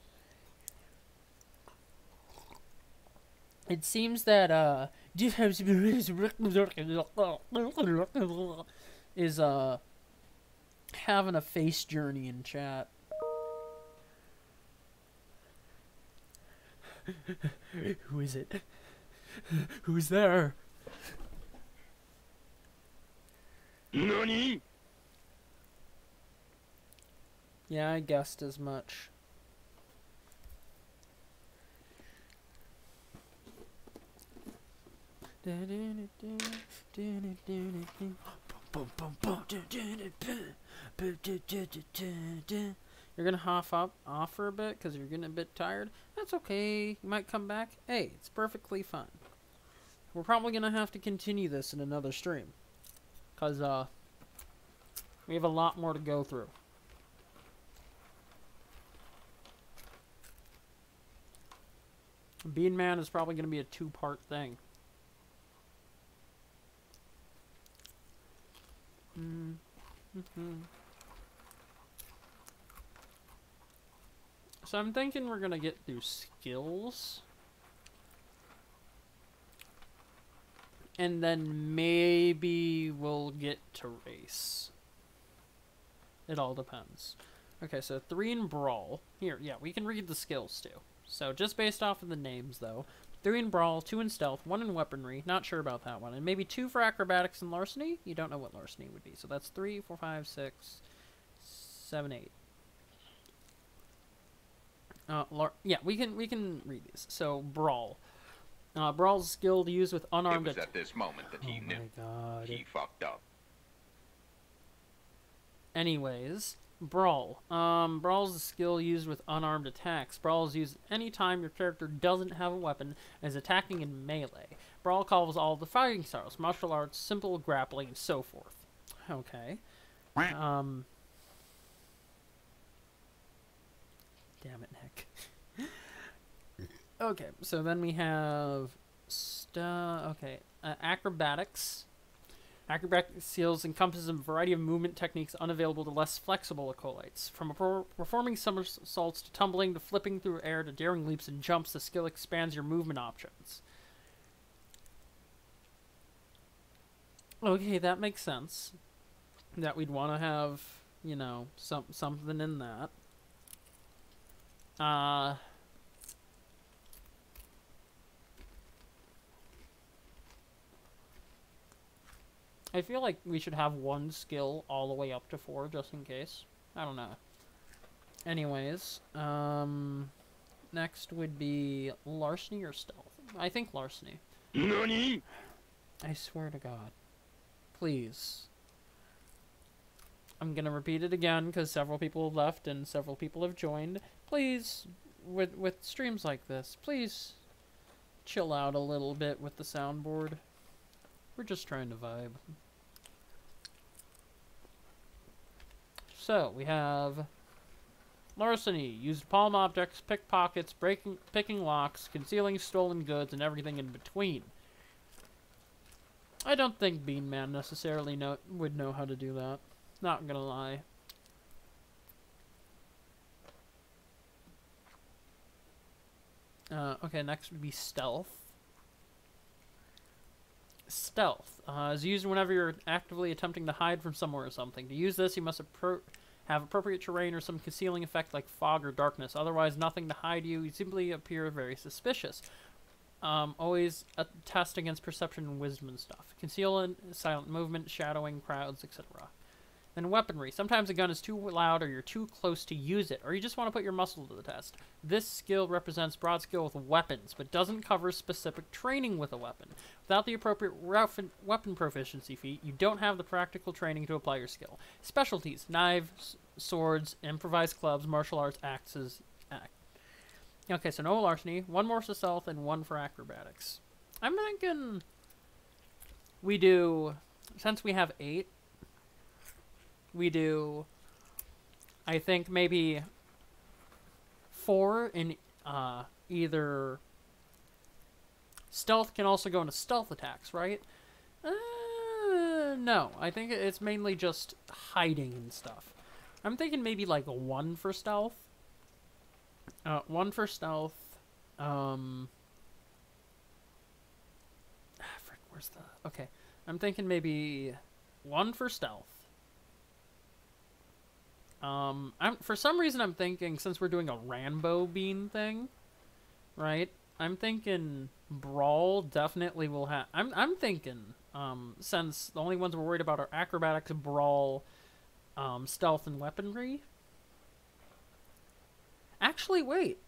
It seems that, is, having a face journey in chat. Who is it? Who's there? NANI? Yeah, I guessed as much. You're gonna off for a bit because you're getting a bit tired. That's okay. You might come back. Hey, it's perfectly fine. We're probably gonna have to continue this in another stream because we have a lot more to go through. Bean Man is probably gonna be a 2-part thing. So I'm thinking we're gonna get through skills. And then maybe we'll get to race. It all depends. Okay, so 3 in Brawl. Here, yeah, we can read the skills too. So just based off of the names though. 3 in Brawl, 2 in Stealth, 1 in Weaponry. Not sure about that one. And maybe 2 for Acrobatics and Larceny? You don't know what Larceny would be. So that's 3, 4, 5, 6, 7, 8. Yeah, we can read these. So, Brawl. Brawl's skill to use with unarmed... It was at this moment that he knew. Oh my god. He fucked up. Anyways, Brawl. Brawl's a skill used with unarmed attacks. Brawl is used any time your character doesn't have a weapon and is attacking in melee. Brawl covers all the fighting styles, martial arts, simple grappling, and so forth. Okay. Damn it, Nick. Okay, so then we have acrobatics. Acrobatic skills encompasses a variety of movement techniques unavailable to less flexible acolytes. From performing somersaults to tumbling to flipping through air to daring leaps and jumps, the skill expands your movement options. Okay, that makes sense. That we'd want to have, you know, something in that. I feel like we should have one skill all the way up to 4, just in case. I don't know. Anyways, next would be Larceny or Stealth. I think Larceny. NANI? I swear to God. Please. I'm gonna repeat it again because several people have left and several people have joined. Please, with streams like this, please chill out a little bit with the soundboard. We're just trying to vibe. So, we have larceny, used palm objects, pickpockets, picking locks, concealing stolen goods, and everything in between. I don't think Bean Man necessarily would know how to do that. Not gonna lie. Okay, next would be stealth. Stealth is used whenever you're actively attempting to hide from someone or something. To use this, you must have appropriate terrain or some concealing effect like fog or darkness. Otherwise, nothing to hide you. You simply appear very suspicious. Always a test against perception and wisdom and stuff. Conceal silent movement, shadowing crowds, etc. Then weaponry. Sometimes a gun is too loud or you're too close to use it, or you just want to put your muscle to the test. This skill represents broad skill with weapons, but doesn't cover specific training with a weapon. Without the appropriate weapon proficiency feat, you don't have the practical training to apply your skill. Specialties. Knives, swords, improvised clubs, martial arts, axes. Okay, so no larceny, one more for stealth, and one for acrobatics. I'm thinking we do, since we have 8, we do, I think maybe 4 in either stealth can also go into stealth attacks, right? No, I think it's mainly just hiding and stuff. I'm thinking maybe like 1 for stealth. 1 for stealth. Frick, where's the... Okay, I'm thinking maybe 1 for stealth. For some reason I'm thinking, since we're doing a Rambo bean thing, right? I'm thinking brawl definitely will have... I'm thinking, since the only ones we're worried about are acrobatics, brawl, stealth, and weaponry. Actually, wait.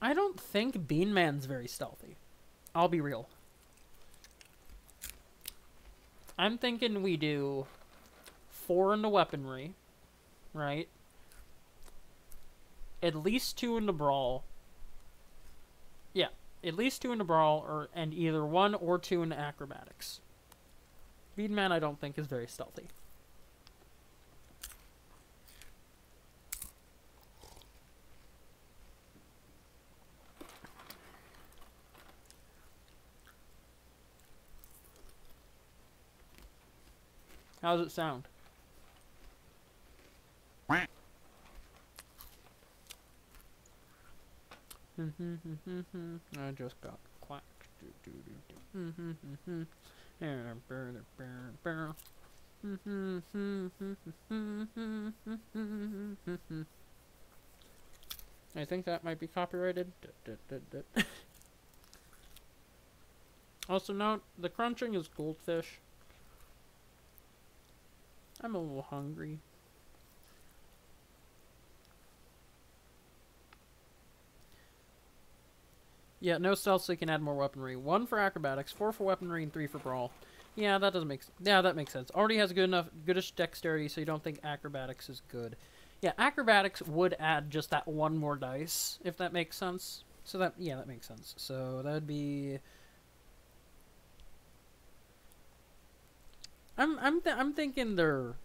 I don't think Bean Man's very stealthy. I'll be real. I'm thinking we do 4 into weaponry, right? At least 2 into brawl. Yeah, at least 2 into brawl, and either 1 or 2 into acrobatics. Bean Man, I don't think, is very stealthy. How does it sound? I just got quacked. I think that might be copyrighted. Also note, the crunching is goldfish. I'm a little hungry. Yeah, no stealth, so you can add more weaponry. 1 for acrobatics, 4 for weaponry, and 3 for brawl. Yeah, that doesn't make sense. Yeah, that makes sense. Already has goodish dexterity, so you don't think acrobatics is good. Yeah, acrobatics would add just that 1 more dice, if that makes sense. So that, yeah, that makes sense. So that'd be... I'm thinking they're...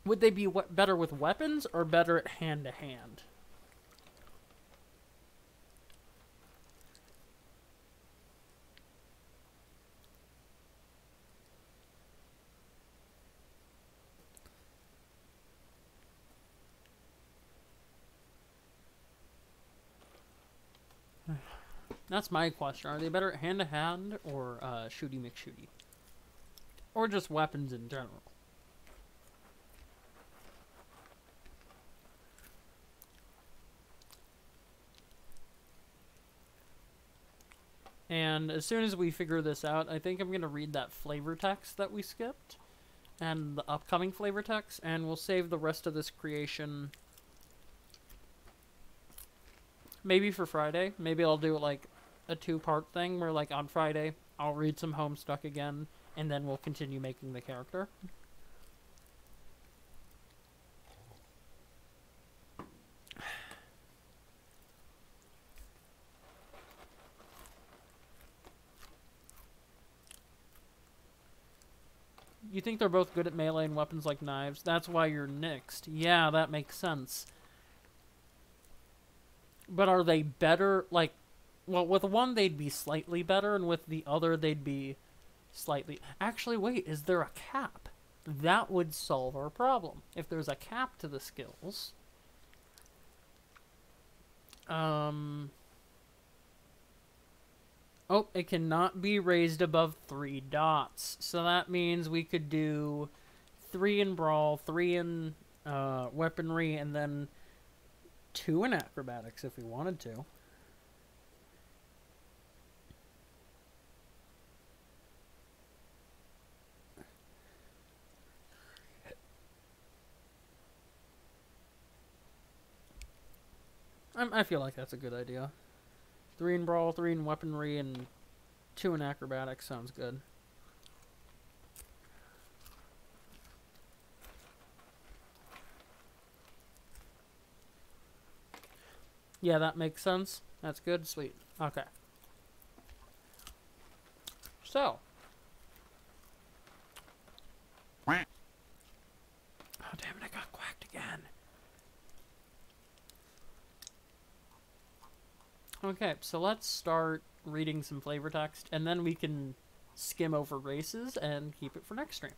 Would they be better with weapons or better at hand-to-hand? That's my question. Are they better at hand-to-hand or shooty McShooty? Or just weapons in general? And as soon as we figure this out, I think I'm going to read that flavor text that we skipped. And the upcoming flavor text. And we'll save the rest of this creation maybe for Friday. Maybe I'll do like a 2-part thing where like on Friday I'll read some Homestuck again, and then we'll continue making the character. You think they're both good at melee and weapons like knives? That's why you're nixed. Yeah, that makes sense. But are they better? Like, well, with one they'd be slightly better, and with the other they'd be slightly... Actually, wait, is there a cap? That would solve our problem. If there's a cap to the skills... Oh, it cannot be raised above 3 dots. So that means we could do 3 in Brawl, 3 in Weaponry, and then 2 in Acrobatics if we wanted to. I feel like that's a good idea. 3 in Brawl, 3 in Weaponry, and 2 in Acrobatics sounds good. Yeah, that makes sense. That's good. Sweet. Okay. So. Oh, damn it, I got quacked again. Okay, so let's start reading some flavor text, and then we can skim over races and keep it for next stream.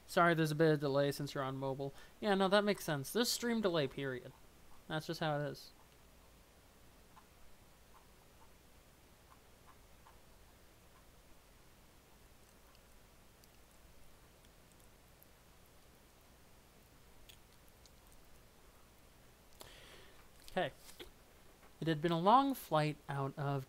Sorry, there's a bit of delay since you're on mobile. Yeah, no, that makes sense. There's stream delay, period. That's just how it is. Okay. It had been a long flight out of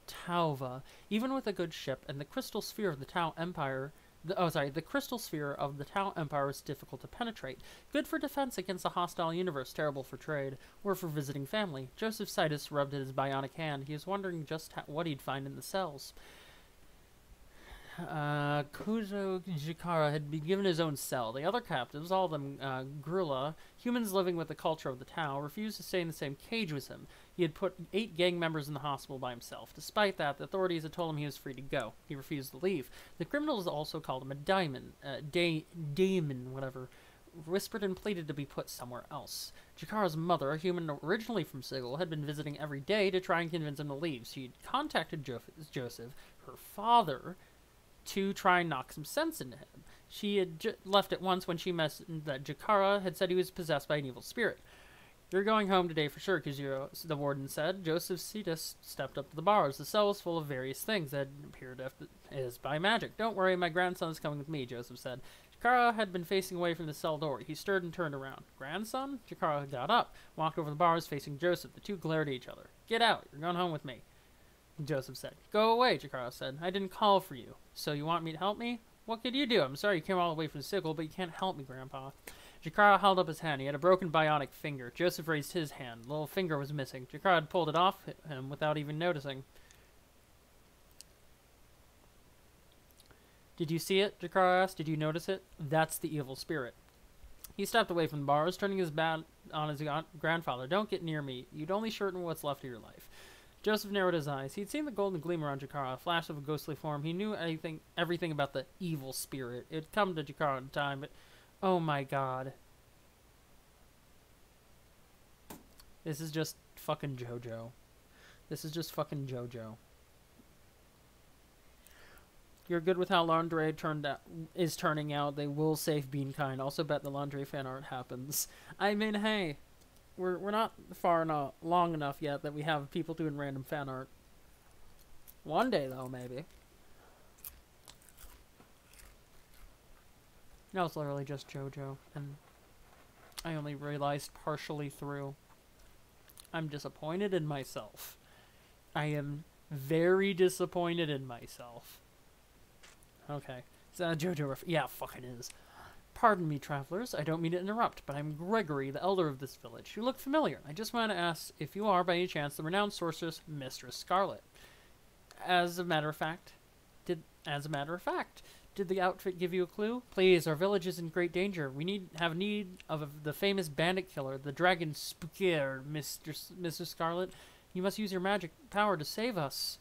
Tauva, even with a good ship, and the crystal sphere of the Tau Empire... the crystal sphere of the Tau Empire was difficult to penetrate. Good for defense against a hostile universe, terrible for trade, or for visiting family. Joseph Sidus rubbed at his bionic hand. He was wondering just what he'd find in the cells. Kuzo Jikara had been given his own cell. The other captives, all of them Grula, humans living with the culture of the Tau, refused to stay in the same cage with him. He had put 8 gang members in the hospital by himself. Despite that, the authorities had told him he was free to go. He refused to leave. The criminals also called him a daemon, whatever, whispered and pleaded to be put somewhere else. Jakara's mother, a human originally from Sigil, had been visiting every day to try and convince him to leave. She had contacted Joseph, her father, to try and knock some sense into him. She had left at once when she mentioned that Jakara had said he was possessed by an evil spirit. "You're going home today for sure, Kazuro," the warden said. Joseph Cetus stepped up to the bars. The cell was full of various things that appeared as by magic. "Don't worry, my grandson is coming with me," Joseph said. Jakara had been facing away from the cell door. He stirred and turned around. "Grandson?" Jakara got up, walked over the bars facing Joseph. The two glared at each other. "Get out. You're going home with me," Joseph said. "Go away," Jakara said. "I didn't call for you. So you want me to help me?" "What could you do? I'm sorry you came all the way from Sigil, but you can't help me, Grandpa." Jakara held up his hand. He had a broken bionic finger. Joseph raised his hand. The little finger was missing. Jakara had pulled it off him without even noticing. "Did you see it?" Jakara asked. "Did you notice it? That's the evil spirit." He stepped away from the bars, turning his back on his grandfather. "Don't get near me. You'd only shorten what's left of your life." Joseph narrowed his eyes. He'd seen the golden gleam around Jakara, a flash of a ghostly form. He knew everything about the evil spirit. It had come to Jakara in time, but... oh my god. This is just fucking JoJo. This is just fucking JoJo. "You're good with how Laundry is turning out. They will save Bean Kind. Also bet the Laundry fan art happens." I mean, hey... We're not long enough yet that we have people doing random fan art. One day, though, maybe. No, it's literally just JoJo, and I only realized partially through. I'm disappointed in myself. I am very disappointed in myself. Okay, It's JoJo yeah, fucking is. Pardon me, travelers. I don't mean to interrupt, but I'm Gregory, the elder of this village. You look familiar. I just want to ask if you are, by any chance, the renowned sorceress, Mistress Scarlet. As a matter of fact, did the outfit give you a clue? Please, our village is in great danger. We have need of the famous bandit killer, the dragon spooker, Mr. Scarlet. You must use your magic power to save us.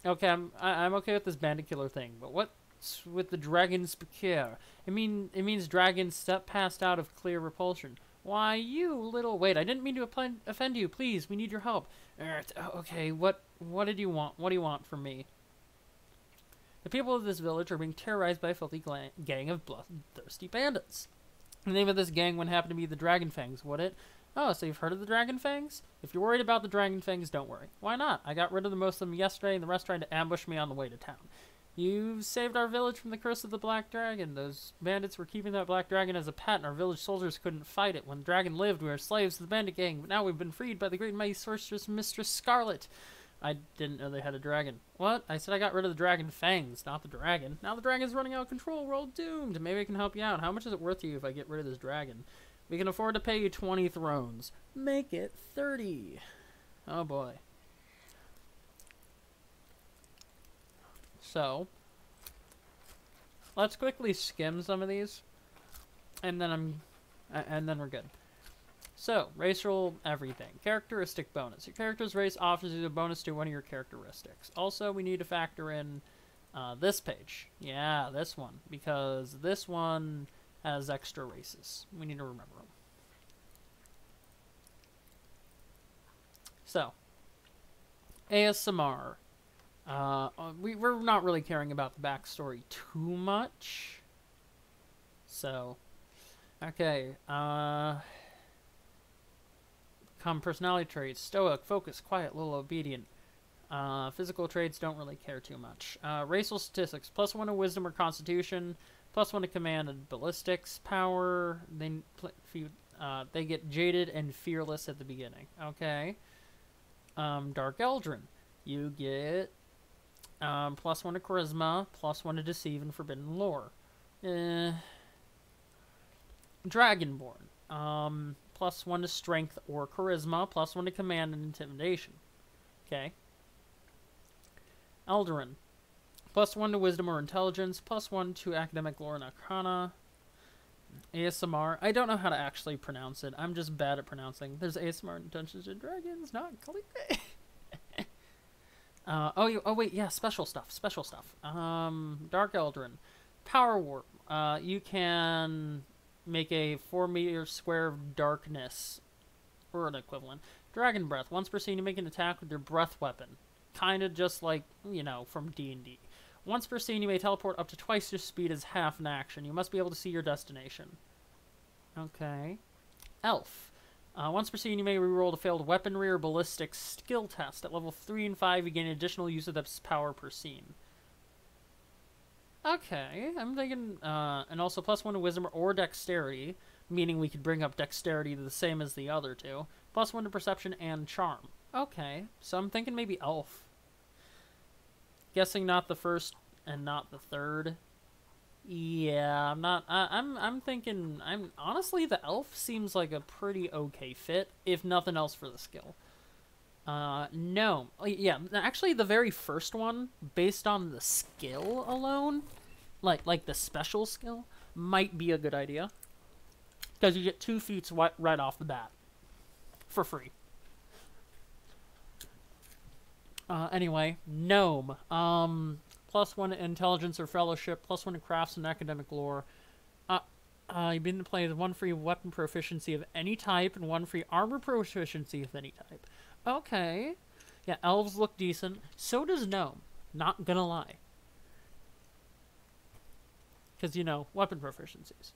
Okay, I'm okay with this bandit killer thing, but what's with the dragon spooker? It means dragons step past out of clear repulsion. Why, you little... Wait, I didn't mean to offend you. Please, we need your help. Okay, what did you want? What do you want from me? The people of this village are being terrorized by a filthy gang of bloodthirsty bandits. The name of this gang would happen to be the Dragon Fangs, would it? Oh, so you've heard of the Dragon Fangs? If you're worried about the Dragon Fangs, don't worry. Why not? I got rid of most of them yesterday, and the rest tried to ambush me on the way to town. You've saved our village from the curse of the Black Dragon. Those bandits were keeping that Black Dragon as a pet, and our village soldiers couldn't fight it. When the dragon lived, we were slaves to the bandit gang, but now we've been freed by the great and mighty sorceress Mistress Scarlet. I didn't know they had a dragon. What? I said I got rid of the Dragon Fangs, not the dragon. Now the dragon's running out of control. We're all doomed. Maybe I can help you out. How much is it worth to you if I get rid of this dragon? We can afford to pay you 20 thrones. Make it 30. Oh boy. So, let's quickly skim some of these, and then we're good. So, racial everything. Characteristic bonus. Your character's race offers you a bonus to one of your characteristics. Also, we need to factor in this page. Yeah, this one, because this one has extra races. We need to remember them. So, ASMR. We're not really caring about the backstory too much. So, okay. Common personality traits: stoic, focused, quiet, little obedient. Physical traits don't really care too much. Racial statistics: +1 to wisdom or constitution, +1 to command and ballistics power. They get jaded and fearless at the beginning. Okay. Dark Eldrin. You get +1 to charisma, +1 to deceive and forbidden lore. Dragonborn. +1 to strength or charisma, +1 to command and intimidation. Okay. Eldarin. +1 to wisdom or intelligence, +1 to academic lore and arcana. ASMR. I don't know how to actually pronounce it. I'm just bad at pronouncing. There's ASMR in Dungeons and Dragons, not clickbait. Oh wait, yeah, special stuff. Dark Eldrin. Power Warp. You can make a 4-meter square of darkness, or an equivalent. Dragon Breath. Once per scene, you make an attack with your breath weapon. Kind of just like, from D&D. Once per scene, you may teleport up to twice your speed as half an action. You must be able to see your destination. Okay. Elf. Once per scene, you may reroll a failed weaponry or ballistic skill test. At level 3 and 5, you gain additional use of this power per scene. Okay, I'm thinking, and also +1 to wisdom or dexterity, meaning we could bring up dexterity to the same as the other two. +1 to perception and charm. Okay, so I'm thinking maybe elf. Guessing not the first and not the third. Yeah, I'm thinking, honestly, the elf seems like a pretty okay fit, if nothing else for the skill. No. Yeah, actually the very first one, based on the skill alone, like the special skill, might be a good idea. Because you get 2 feats right off the bat. For free. Anyway, gnome. +1 to intelligence or fellowship, +1 to crafts and academic lore. You've been to play with 1 free weapon proficiency of any type and 1 free armor proficiency of any type. Okay. Yeah, elves look decent. So does gnome. Not gonna lie. Because, weapon proficiencies.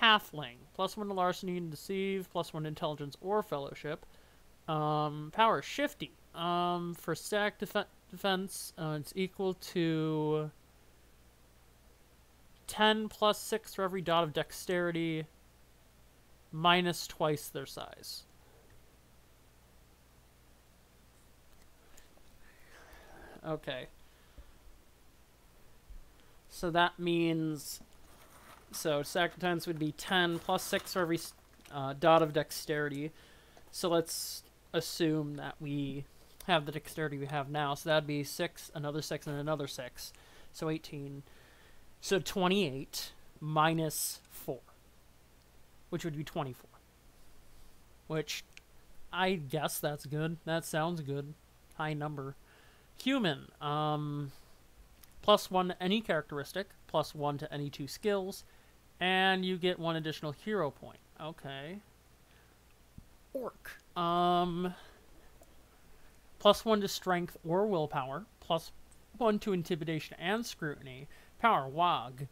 Halfling. +1 to larceny and deceive, +1 to intelligence or fellowship. Power shifty. For stack defense, it's equal to 10 + 6 for every dot of dexterity, minus twice their size. Okay. So that means... So sacrifice would be 10 plus 6 for every dot of dexterity. So let's assume that we have the dexterity we have now. So that'd be 6, another 6, and another 6. So 18. So 28 minus 4, which would be 24. Which, I guess that's good. That sounds good. High number. Human. Plus 1 to any characteristic. Plus 1 to any 2 skills. And you get 1 additional hero point. Okay. Orc. Plus 1 to strength or willpower. Plus 1 to intimidation and scrutiny. Power, Wog.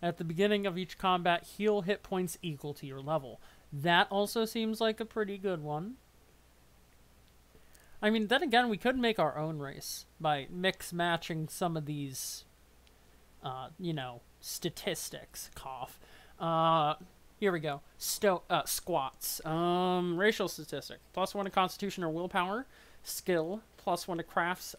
At the beginning of each combat, heal hit points equal to your level. That also seems like a pretty good one. I mean, then again, we could make our own race by mix-matching some of these, you know, statistics. Cough. Here we go. Squats. Racial statistic. Plus 1 to constitution or willpower. Skill. Plus 1 to crafts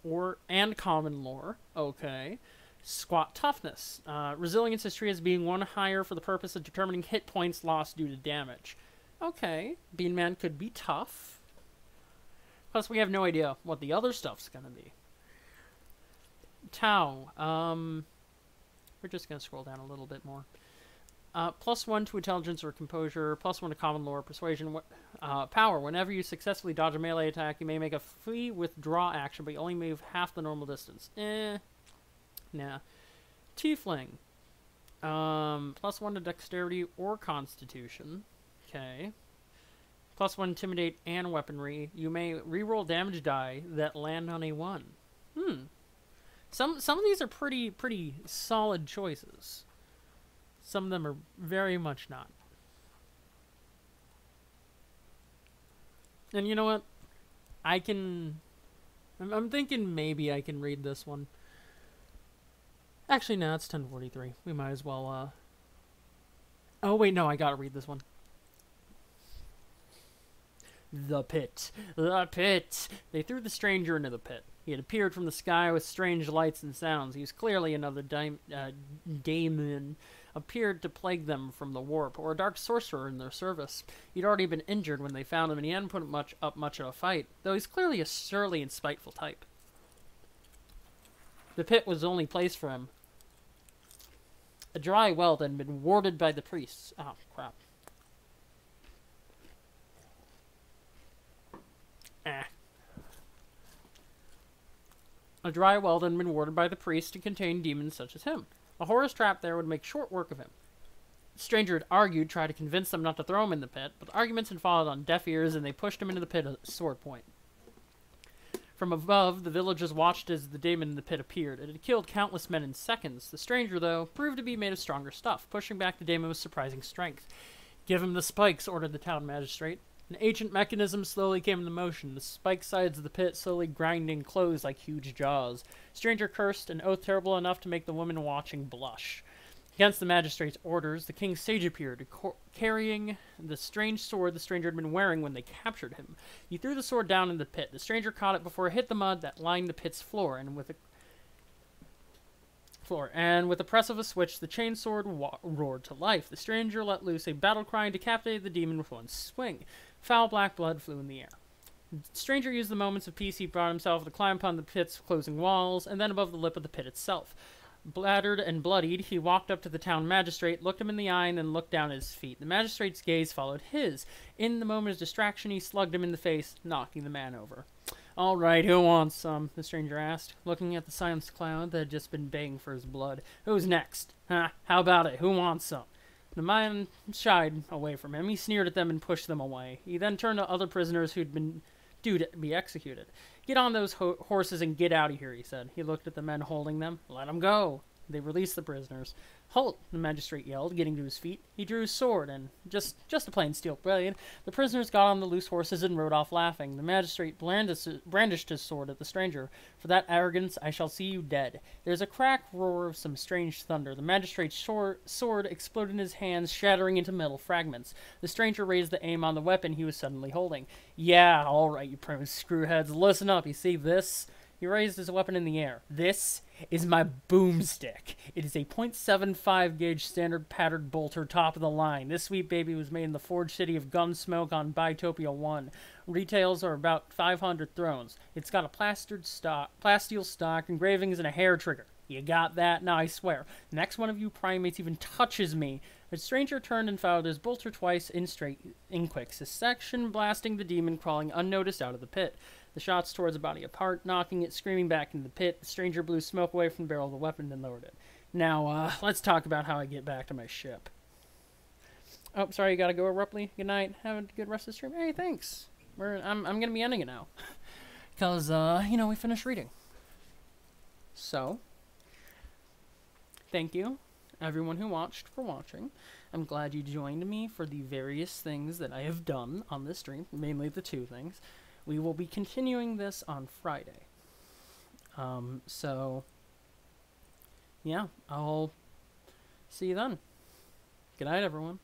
and common lore. Okay. Squat toughness. Resilience history as being 1 higher for the purpose of determining hit points lost due to damage. Okay. Bean Man could be tough. Plus, we have no idea what the other stuff's gonna be. Tau. We're just gonna scroll down a little bit more. Plus 1 to intelligence or composure. Plus 1 to common lore, persuasion. Power. Whenever you successfully dodge a melee attack, you may make a free withdraw action, but you only move half the normal distance. Nah. Tiefling. Plus 1 to dexterity or constitution. Okay. Plus 1 intimidate and weaponry. You may reroll damage die that land on a 1. Some of these are pretty solid choices. Some of them are very much not. And you know what? I'm thinking maybe I can read this one. Actually, no, it's 10:43. We might as well, Oh, wait, no, I gotta read this one. The pit. The pit. They threw the stranger into the pit. He had appeared from the sky with strange lights and sounds. He was clearly another daemon, appeared to plague them from the warp, or a dark sorcerer in their service. He'd already been injured when they found him, and he hadn't put up much of a fight, though he's clearly a surly and spiteful type. The pit was the only place for him. A dry well that had been warded by the priests. Oh, crap. A dry well that had been warded by the priests to contain demons such as him. A horror's trap there would make short work of him. The stranger had argued, tried to convince them not to throw him in the pit, but the arguments had fallen on deaf ears, and they pushed him into the pit at sword point. From above, the villagers watched as the demon in the pit appeared. It had killed countless men in seconds. The stranger, though, proved to be made of stronger stuff, pushing back the demon with surprising strength. "Give him the spikes," ordered the town magistrate. An ancient mechanism slowly came into motion, the spike sides of the pit slowly grinding closed like huge jaws. Stranger cursed, an oath terrible enough to make the woman watching blush. Against the magistrate's orders, the king's sage appeared, carrying the strange sword the stranger had been wearing when they captured him. He threw the sword down in the pit. The stranger caught it before it hit the mud that lined the pit's floor, and with the press of a switch, the chain sword roared to life. The stranger let loose a battle cry and decapitated the demon with one swing. Foul black blood flew in the air. The stranger used the moments of peace he brought himself to climb upon the pit's closing walls, and then above the lip of the pit itself. Bladdered and bloodied, he walked up to the town magistrate, looked him in the eye, and then looked down at his feet. The magistrate's gaze followed his. In the moment of distraction, he slugged him in the face, knocking the man over. "All right, who wants some?" the stranger asked, looking at the silence cloud that had just been baying for his blood. "Who's next? Huh? How about it? Who wants some?" The man shied away from him. He sneered at them and pushed them away. He then turned to other prisoners who'd been due to be executed. "Get on those horses and get out of here," he said. He looked at the men holding them. "Let them go." They released the prisoners. "Halt!" the magistrate yelled, getting to his feet. He drew his sword, and just a plain steel blade. The prisoners got on the loose horses and rode off laughing. The magistrate brandished his sword at the stranger. "For that arrogance, I shall see you dead." There's a crack roar of some strange thunder. The magistrate's sword exploded in his hands, shattering into metal fragments. The stranger raised the aim on the weapon he was suddenly holding. "Yeah, all right, you primitive screwheads. Listen up. You see this?" He raised his weapon in the air. This is my boomstick. It is a .75 gauge standard patterned bolter, top of the line. This sweet baby was made in the forged city of Gunsmoke on Bitopia 1. Retails are about 500 thrones. It's got a plasteel stock, engravings, and a hair trigger. You got that? Now I swear. The next one of you primates even touches me. The stranger turned and fired his bolter twice in quick succession, blasting the demon crawling unnoticed out of the pit. The shots tore the body apart, knocking it screaming back into the pit. The stranger blew smoke away from the barrel of the weapon and lowered it. Now, let's talk about how I get back to my ship. Oh, sorry, you gotta go abruptly. Good night. Have a good rest of the stream. Hey, thanks. I'm gonna be ending it now. Because, we finished reading. So, thank you, everyone who watched, for watching. I'm glad you joined me for the various things that I have done on this stream, mainly the 2 things. We will be continuing this on Friday. So, yeah, I'll see you then. Good night, everyone.